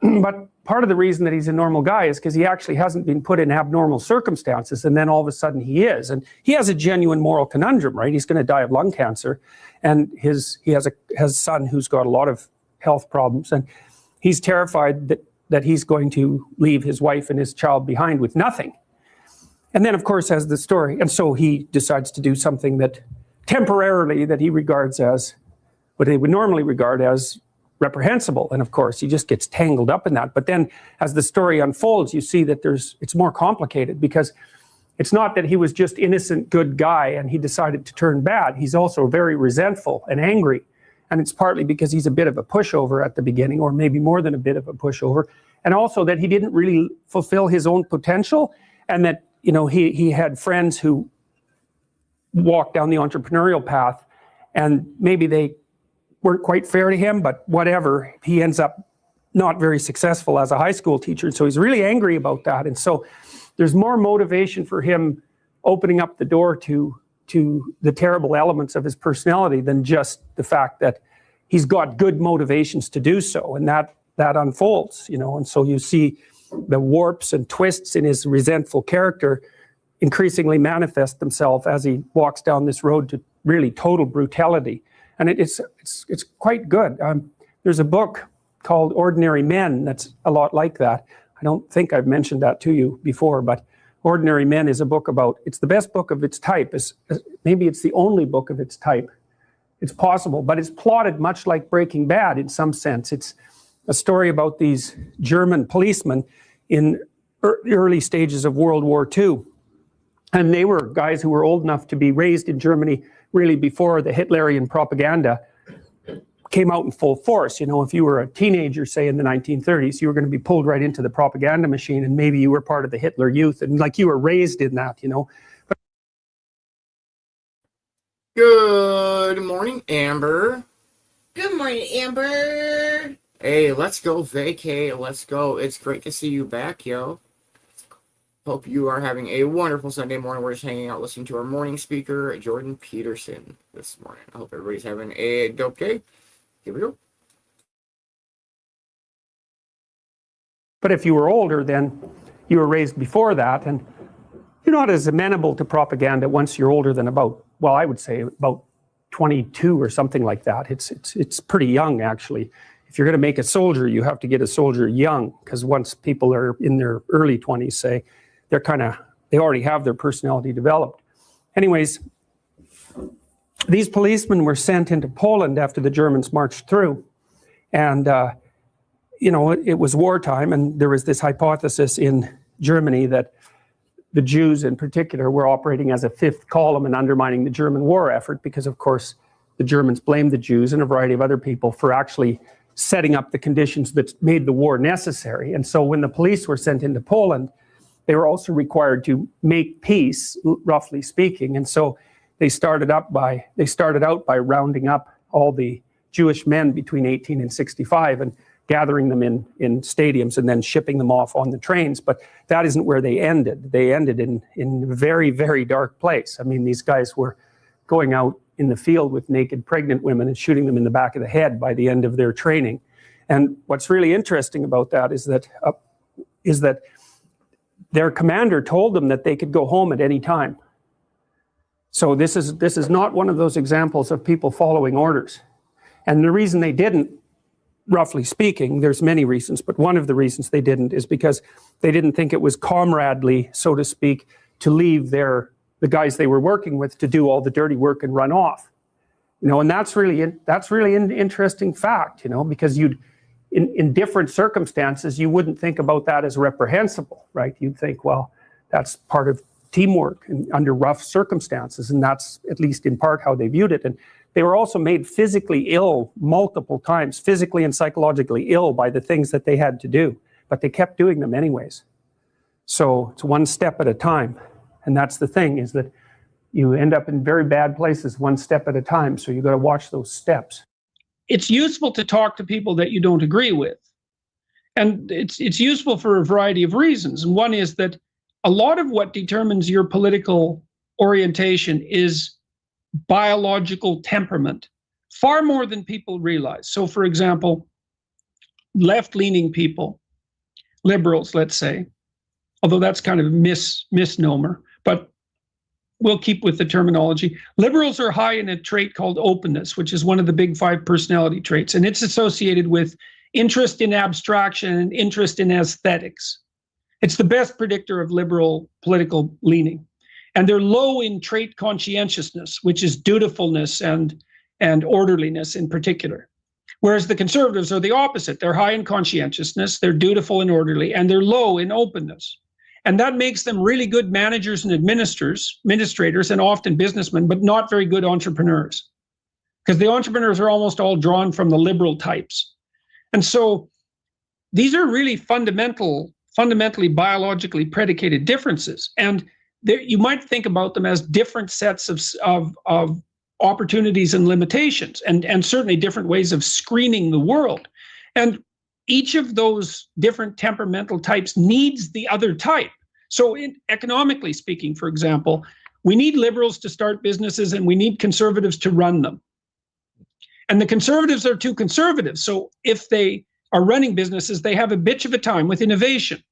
But part of the reason that he's a normal guy is because he actually hasn't been put in abnormal circumstances, and then all of a sudden he is. And he has a genuine moral conundrum, right? He's going to die of lung cancer, and he has a son who's got a lot of health problems, and he's terrified that he's going to leave his wife and his child behind with nothing. And then, of course, as the story, and so he decides to do something that temporarily that he regards as what they would normally regard as reprehensible. And of course, he just gets tangled up in that. But then as the story unfolds, you see that it's more complicated, because it's not that he was just innocent, good guy and he decided to turn bad. He's also very resentful and angry. And it's partly because he's a bit of a pushover at the beginning, or maybe more than a bit of a pushover. And also that he didn't really fulfill his own potential, and that, you know, he had friends who walked down the entrepreneurial path, and maybe they weren't quite fair to him, but whatever, he ends up not very successful as a high school teacher. So he's really angry about that. And so there's more motivation for him opening up the door to the terrible elements of his personality than just the fact that he's got good motivations to do so. And that unfolds, you know. And so you see the warps and twists in his resentful character increasingly manifest themselves as he walks down this road to really total brutality. And it's quite good. There's a book called Ordinary Men that's a lot like that. I don't think I've mentioned that to you before, but Ordinary Men is a book about, it's the best book of its type. Maybe it's the only book of its type. It's possible, but it's plotted much like Breaking Bad in some sense. It's a story about these German policemen in the early stages of World War II. And they were guys who were old enough to be raised in Germany really before the Hitlerian propaganda came out in full force. You know, if you were a teenager, say in the 1930s, you were going to be pulled right into the propaganda machine, and maybe you were part of the Hitler Youth, and like you were raised in that, you know. Good morning, Amber. Good morning, Amber. Hey, let's go vacay. Let's go. It's great to see you back, yo. Hope you are having a wonderful Sunday morning. We're just hanging out listening to our morning speaker, Jordan Peterson, this morning. I hope everybody's having a dope day. Here we go. But if you were older, then you were raised before that, and you're not as amenable to propaganda once you're older than about, well, I would say about 22 or something like that. It's pretty young, actually. If you're going to make a soldier, you have to get a soldier young, because once people are in their early 20s, say, they already have their personality developed. Anyways, these policemen were sent into Poland after the Germans marched through. And, you know, it was wartime, and there was this hypothesis in Germany that the Jews in particular were operating as a fifth column and undermining the German war effort, because, of course, the Germans blamed the Jews and a variety of other people for actually setting up the conditions that made the war necessary. And so when the police were sent into Poland, they were also required to make peace, roughly speaking. And so they started out by rounding up all the Jewish men between 18 and 65 and gathering them in stadiums and then shipping them off on the trains. But that isn't where they ended. They ended in a very, very dark place. I mean, these guys were going out in the field with naked pregnant women and shooting them in the back of the head by the end of their training. And what's really interesting about that is that their commander told them that they could go home at any time. So this is not one of those examples of people following orders. And the reason they didn't, roughly speaking, there's many reasons, but one of the reasons they didn't is because they didn't think it was comradely, so to speak, to leave the guys they were working with to do all the dirty work and run off. You know, and that's really an interesting fact, you know, because in different circumstances, you wouldn't think about that as reprehensible, right? You'd think, well, that's part of teamwork and under rough circumstances, and that's at least in part how they viewed it. And they were also made physically ill multiple times, physically and psychologically ill by the things that they had to do, but they kept doing them anyways. So it's one step at a time. And that's the thing, is that you end up in very bad places one step at a time. So you got to watch those steps. It's useful to talk to people that you don't agree with. And it's useful for a variety of reasons. And one is that a lot of what determines your political orientation is biological temperament, far more than people realize. So, for example, left-leaning people, liberals, let's say, although that's kind of a misnomer, but we'll keep with the terminology. Liberals are high in a trait called openness, which is one of the big 5 personality traits, and it's associated with interest in abstraction and interest in aesthetics. It's the best predictor of liberal political leaning. And they're low in trait conscientiousness, which is dutifulness and orderliness in particular. Whereas the conservatives are the opposite. They're high in conscientiousness, they're dutiful and orderly, and they're low in openness. And that makes them really good managers and administrators, and often businessmen, but not very good entrepreneurs. Because the entrepreneurs are almost all drawn from the liberal types. And so these are really fundamentally biologically predicated differences. And you might think about them as different sets of opportunities and limitations, and certainly different ways of screening the world. And each of those different temperamental types needs the other type. So economically speaking, for example, we need liberals to start businesses and we need conservatives to run them. And the conservatives are too conservative. So if they are running businesses, they have a bitch of a time with innovation.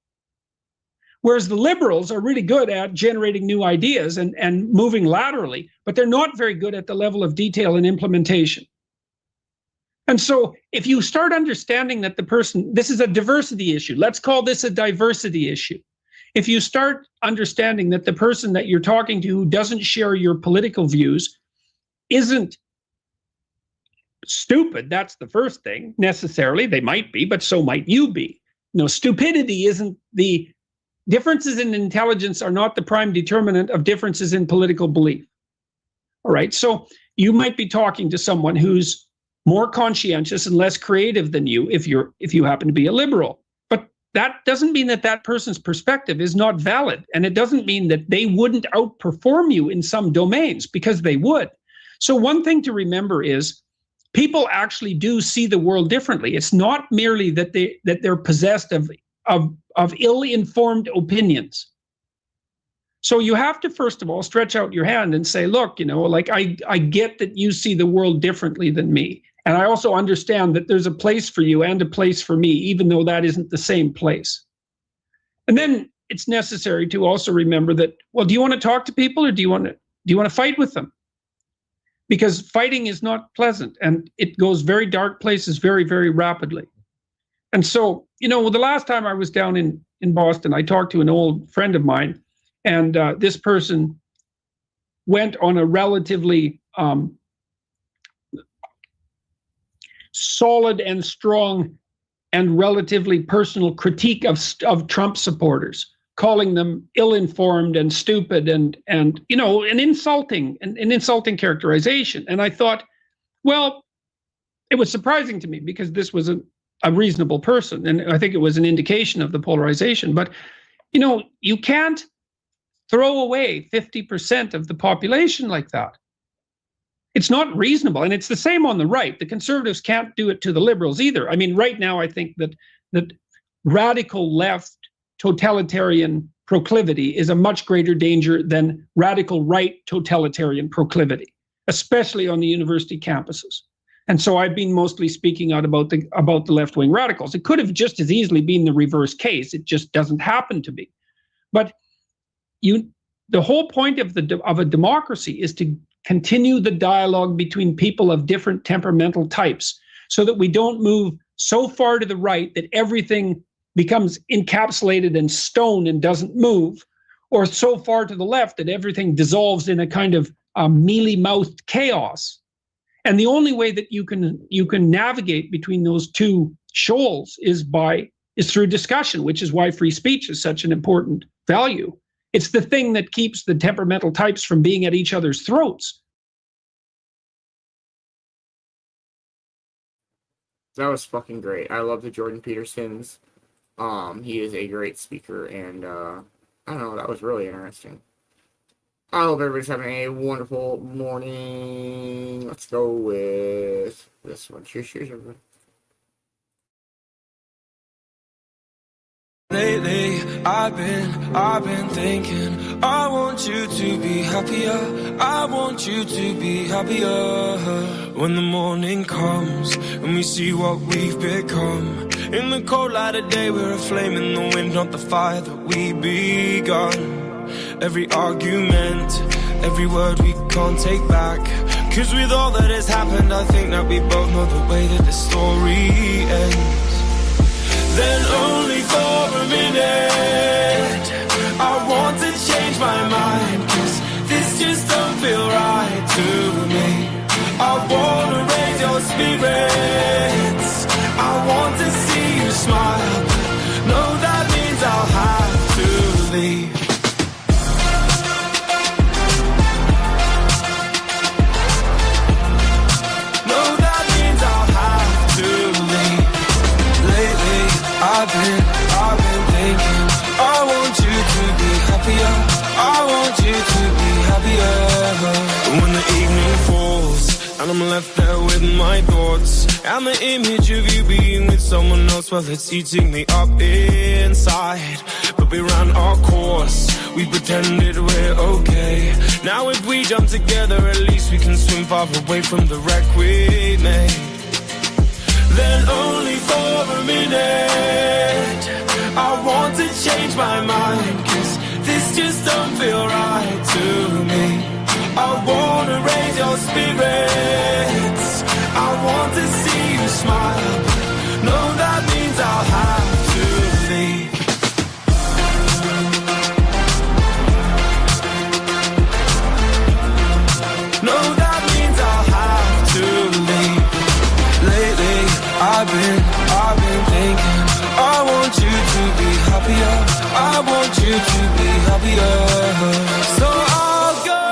Whereas the liberals are really good at generating new ideas and moving laterally, but they're not very good at the level of detail and implementation. And so if you start understanding that this is a diversity issue, let's call this a diversity issue. If you start understanding that the person that you're talking to who doesn't share your political views isn't stupid, that's the first thing, necessarily. They might be, but so might you be. Stupidity isn't the differences in intelligence are not the prime determinant of differences in political belief. All right, so you might be talking to someone who's more conscientious and less creative than you if you happen to be a liberal. But that doesn't mean that that person's perspective is not valid, and it doesn't mean that they wouldn't outperform you in some domains, because they would. So one thing to remember is people actually do see the world differently. It's not merely that they're possessed of ill-informed opinions. So you have to, first of all, stretch out your hand and say, look, I get that you see the world differently than me. And I also understand that there's a place for you and a place for me, even though that isn't the same place. And then it's necessary to also remember that, well, do you want to talk to people, or do you want to fight with them? Because fighting is not pleasant, and it goes very dark places very, very rapidly. And so, the last time I was down in Boston, I talked to an old friend of mine, and this person went on a relatively solid and strong and relatively personal critique of Trump supporters, calling them ill-informed and stupid and an insulting characterization. And I thought, well, it was surprising to me because this was a reasonable person, and I think it was an indication of the polarization. But you can't throw away 50% of the population like that. It's not reasonable, and it's the same on the right. The conservatives can't do it to the liberals either. I mean, right now I think that radical left totalitarian proclivity is a much greater danger than radical right totalitarian proclivity, especially on the university campuses. And so I've been mostly speaking out about the left-wing radicals. It could have just as easily been the reverse case. It just doesn't happen to be. But the whole point of a democracy is to continue the dialogue between people of different temperamental types, so that we don't move so far to the right that everything becomes encapsulated in stone and doesn't move, or so far to the left that everything dissolves in a kind of mealy-mouthed chaos. And the only way that you can navigate between those two shoals is through discussion, which is why free speech is such an important value. It's the thing that keeps the temperamental types from being at each other's throats. That was fucking great. I love the Jordan Petersons. He is a great speaker, and I don't know, that was really interesting. I hope everybody's having a wonderful morning. Let's go with this one. Cheers, everybody. I've been thinking, I want you to be happier, I want you to be happier. When the morning comes and we see what we've become, in the cold light of day we're a flame in the wind, not the fire that we begun. Every argument, every word we can't take back, 'cause with all that has happened I think that we both know the way that the story ends. Then only for a minute I want to change my mind, 'cause this just don't feel right to me. I wanna raise your spirits, I want to see you smile, no, that means I'll have to leave. No, that means I'll have to leave. Lately I've been thinking, I want you to be happier, I want you to be happier. When the evening falls and I'm left there with my thoughts, and the image of you being with someone else, well, it's eating me up inside. But we ran our course, we pretended we're okay. Now if we jump together, at least we can swim far away from the wreck we made. Then only for a minute I want to change my mind, 'cause this just don't feel right to me. I wanna raise your spirits, I want to see you smile, no, that means I'll have to leave. No, that means I'll have to leave. Lately I've been thinking, I want you to be happier, I want you to be happier. So I'll go,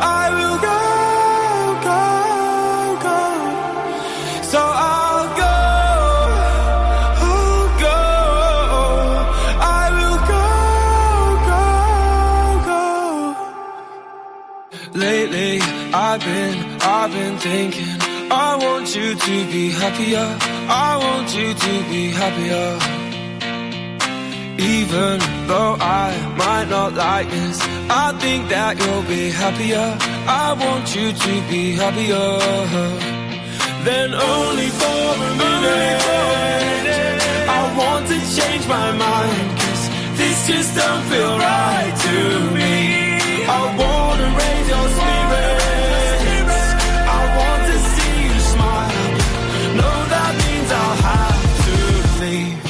I will go. So I'll go, I will go. Lately I've been thinking, I want you to be happier, I want you to be happier. Even though I might not like this, I think that you'll be happier, I want you to be happier. Then only for a minute I want to change my mind, 'cause this just don't feel right to me. I wanna raise your spirits, I want to see you smile, no, that means I'll have to leave.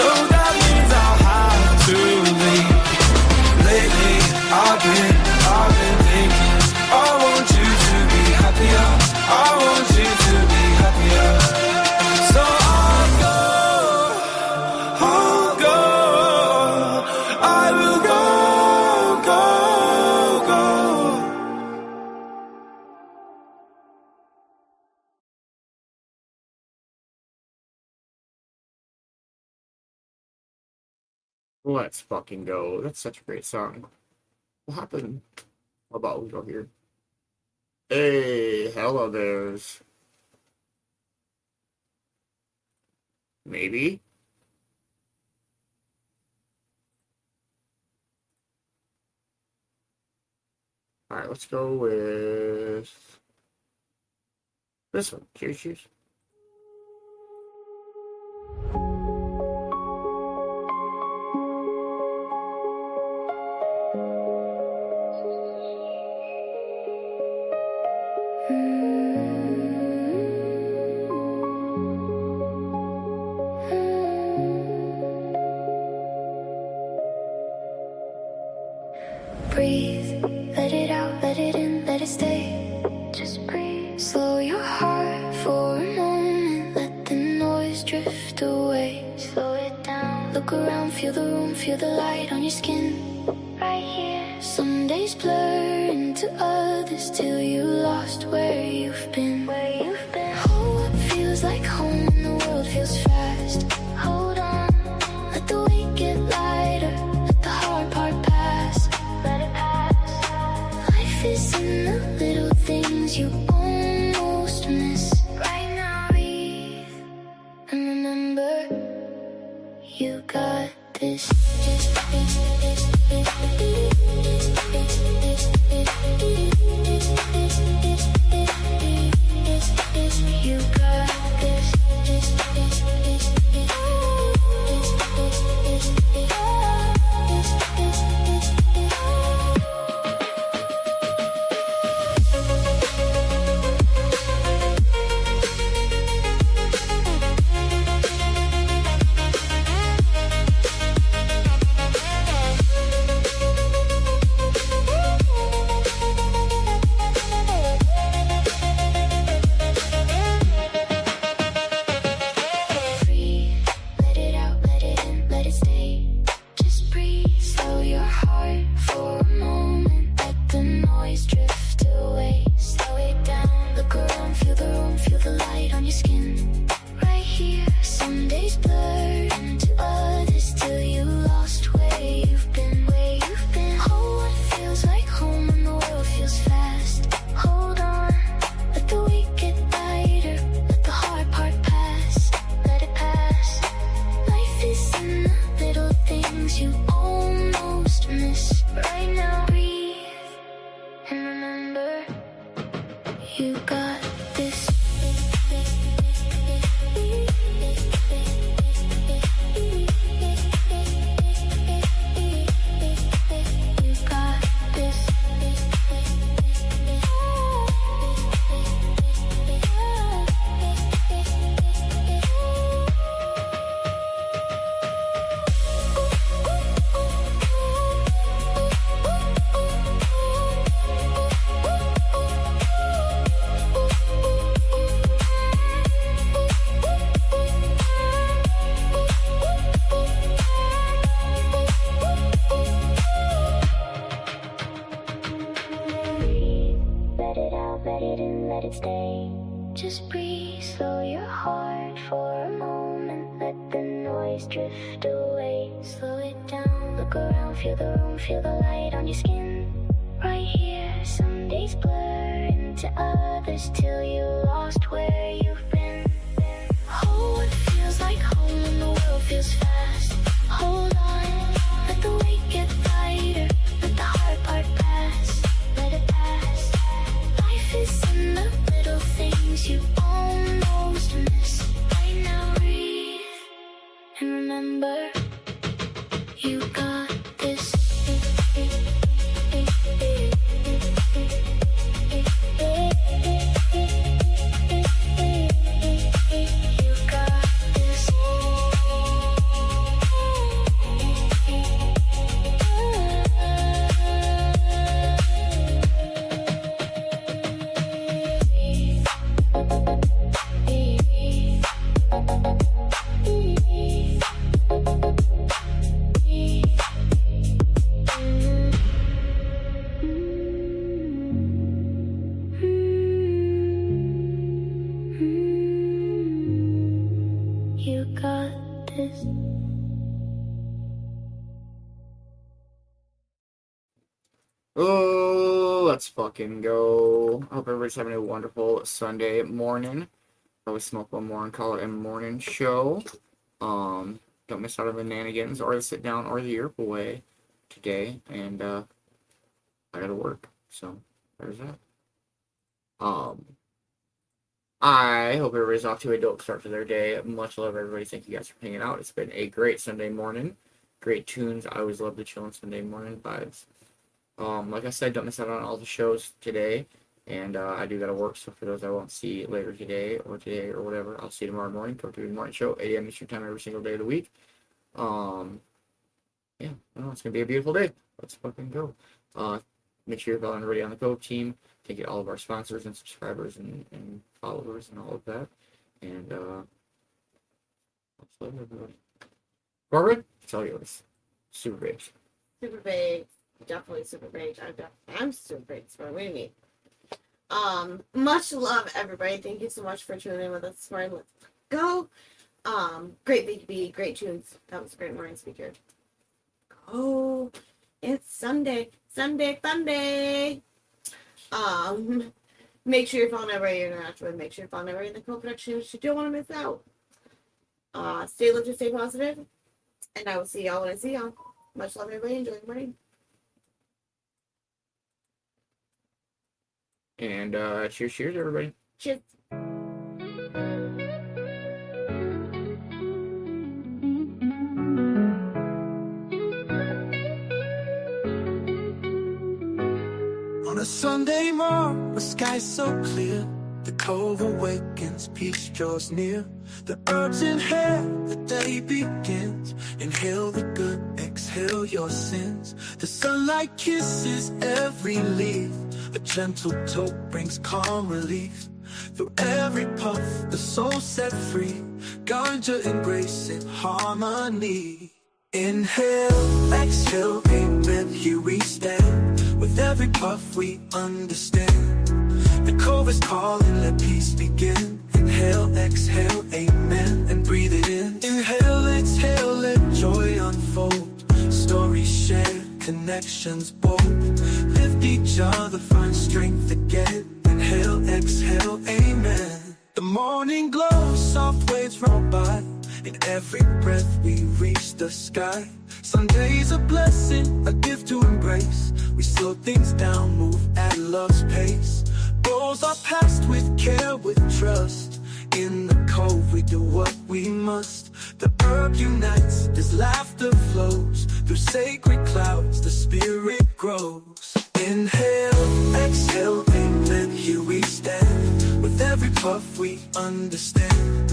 No, that means I'll have to leave. Lately I've been thinking, I want you to be happier, I want you to be happier. So I'll go, I will go. Let's fucking go. That's such a great song. What happened? How about we go here? Hey, hello there's. Maybe? Alright, let's go with this one. Cheers. Breathe, let it out, let it in, let it stay. Just breathe. Slow your heart for a moment, let the noise drift away. Slow it down. Look around, feel the room, feel the light on your skin. Right here. Some days blur into others till you lost where you've been. Oh, what feels like home when the world feels fast. Hold on, let the weight get lighter, let the hard part pass. Let it pass. Life is in the little things you almost miss. Right now, breathe and remember, you got this. You got this. Just breathe, slow your heart for a moment. Let the noise drift away. Slow it down, look around, feel the room, feel the light on your skin. Right here, some days blur into others till you lost where you've been. Hold what feels like home when the world feels fast. Hold on, let the weight get lighter. Let the hard part pass, let it pass. Life is in the little things you almost miss. Right now, breathe and remember, you got this. You got this. You got this. Oh, let's fucking go. I hope everybody's having a wonderful Sunday morning. Probably smoke one more and call it a morning show. Don't miss out on the nanigans or the sit down or the yerp away today. And I gotta work. So there's that. I hope everybody's off to a dope start to their day. Much love, everybody. Thank you guys for hanging out. It's been a great Sunday morning. Great tunes. I always love the Chillin Sunday Morning vibes. Like I said, don't miss out on all the shows today. And I do gotta work, so for those I won't see later today or whatever, I'll see you tomorrow morning. Cove-TV morning show, 8 a.m. Eastern time every single day of the week. Yeah, well, it's gonna be a beautiful day. Let's fucking go. Make sure you're following everybody on the Cove team. Thank you to all of our sponsors and subscribers and followers and all of that. And let's love everybody. Cornbread, it's all yours. Super baked. Super baked. Definitely super baked. I'm super baked. So what do you mean? Much love, everybody. Thank you so much for tuning in with us this morning. Let's go. Great Vicki B, great tunes. That was a great morning speaker. Oh, it's Sunday. Sunday. Make sure you're following everybody you're interacting with. Make sure you're following everybody in the co-production which you don't want to miss out. Stay lifted, stay positive, and I will see y'all when I see y'all. Much love, everybody. Enjoy the morning. And cheers, everybody. Cheers. On a Sunday morning, the sky's so clear. The cove awakens, peace draws near. The herbs inhale, the day begins. Inhale the good, exhale your sins. The sunlight kisses every leaf. A gentle toke brings calm relief. Through every puff, the soul set free. Ganja embracing harmony. Inhale, exhale, amen, here we stand. With every puff we understand. The cove is calling, let peace begin. Inhale, exhale, amen, and breathe it in. Inhale, exhale, let joy unfold. Stories shared, connections bold. Lift each other, find strength again. Inhale, exhale, amen. The morning glow, soft waves roll by. In every breath we reach the sky. Sunday's a blessing, a gift to embrace. We slow things down, move at love's pace. Goals are passed with care, with trust. In the cove we do what we must. The herb unites, as laughter flows. Through sacred clouds the spirit grows. Inhale, exhale, amen, here we stand. With every puff we understand.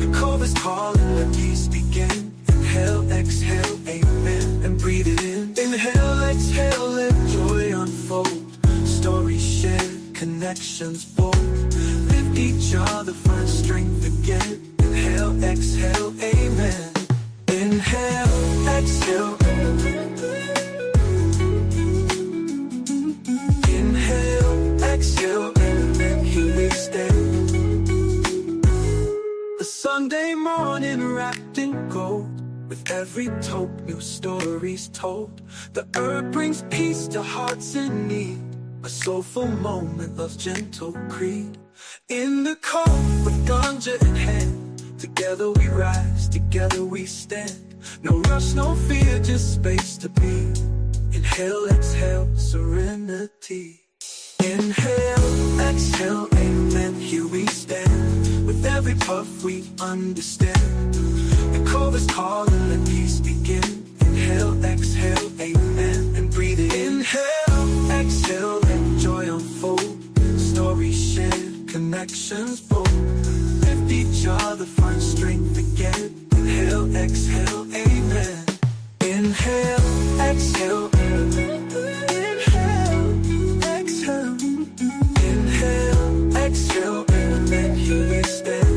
The cove is calling, let peace begin. Inhale, exhale, amen, and breathe it in. Inhale, exhale, let joy unfold. Stories shared, connections bold. Lift each other, find strength again. Inhale, exhale, amen. Inhale, exhale. Inhale, exhale, amen, here we stand. A Sunday morning wrapped in gold. With every toke, new stories told. The herb brings peace to hearts in need. A soulful moment, love's gentle creed. In the cove, with ganja in hand. Together we rise, together we stand. No rush, no fear, just space to be. Inhale, exhale, serenity. Inhale, exhale, amen, here we stand. With every puff we understand. The cove is calling, let peace begin. Inhale, exhale, amen, and breathe it in. Inhale, exhale, let joy unfold. Stories shared, connections bold. Lift each other, find strength again. Inhale, exhale, amen. Inhale, exhale, inhale, exhale. Inhale, exhale, amen, here we stand.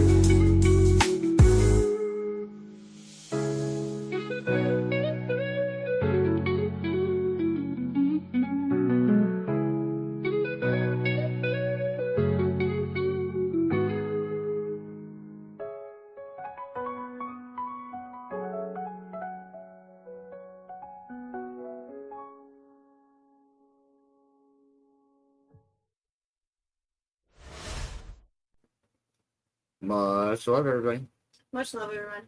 Much love, everybody. Much love, everyone.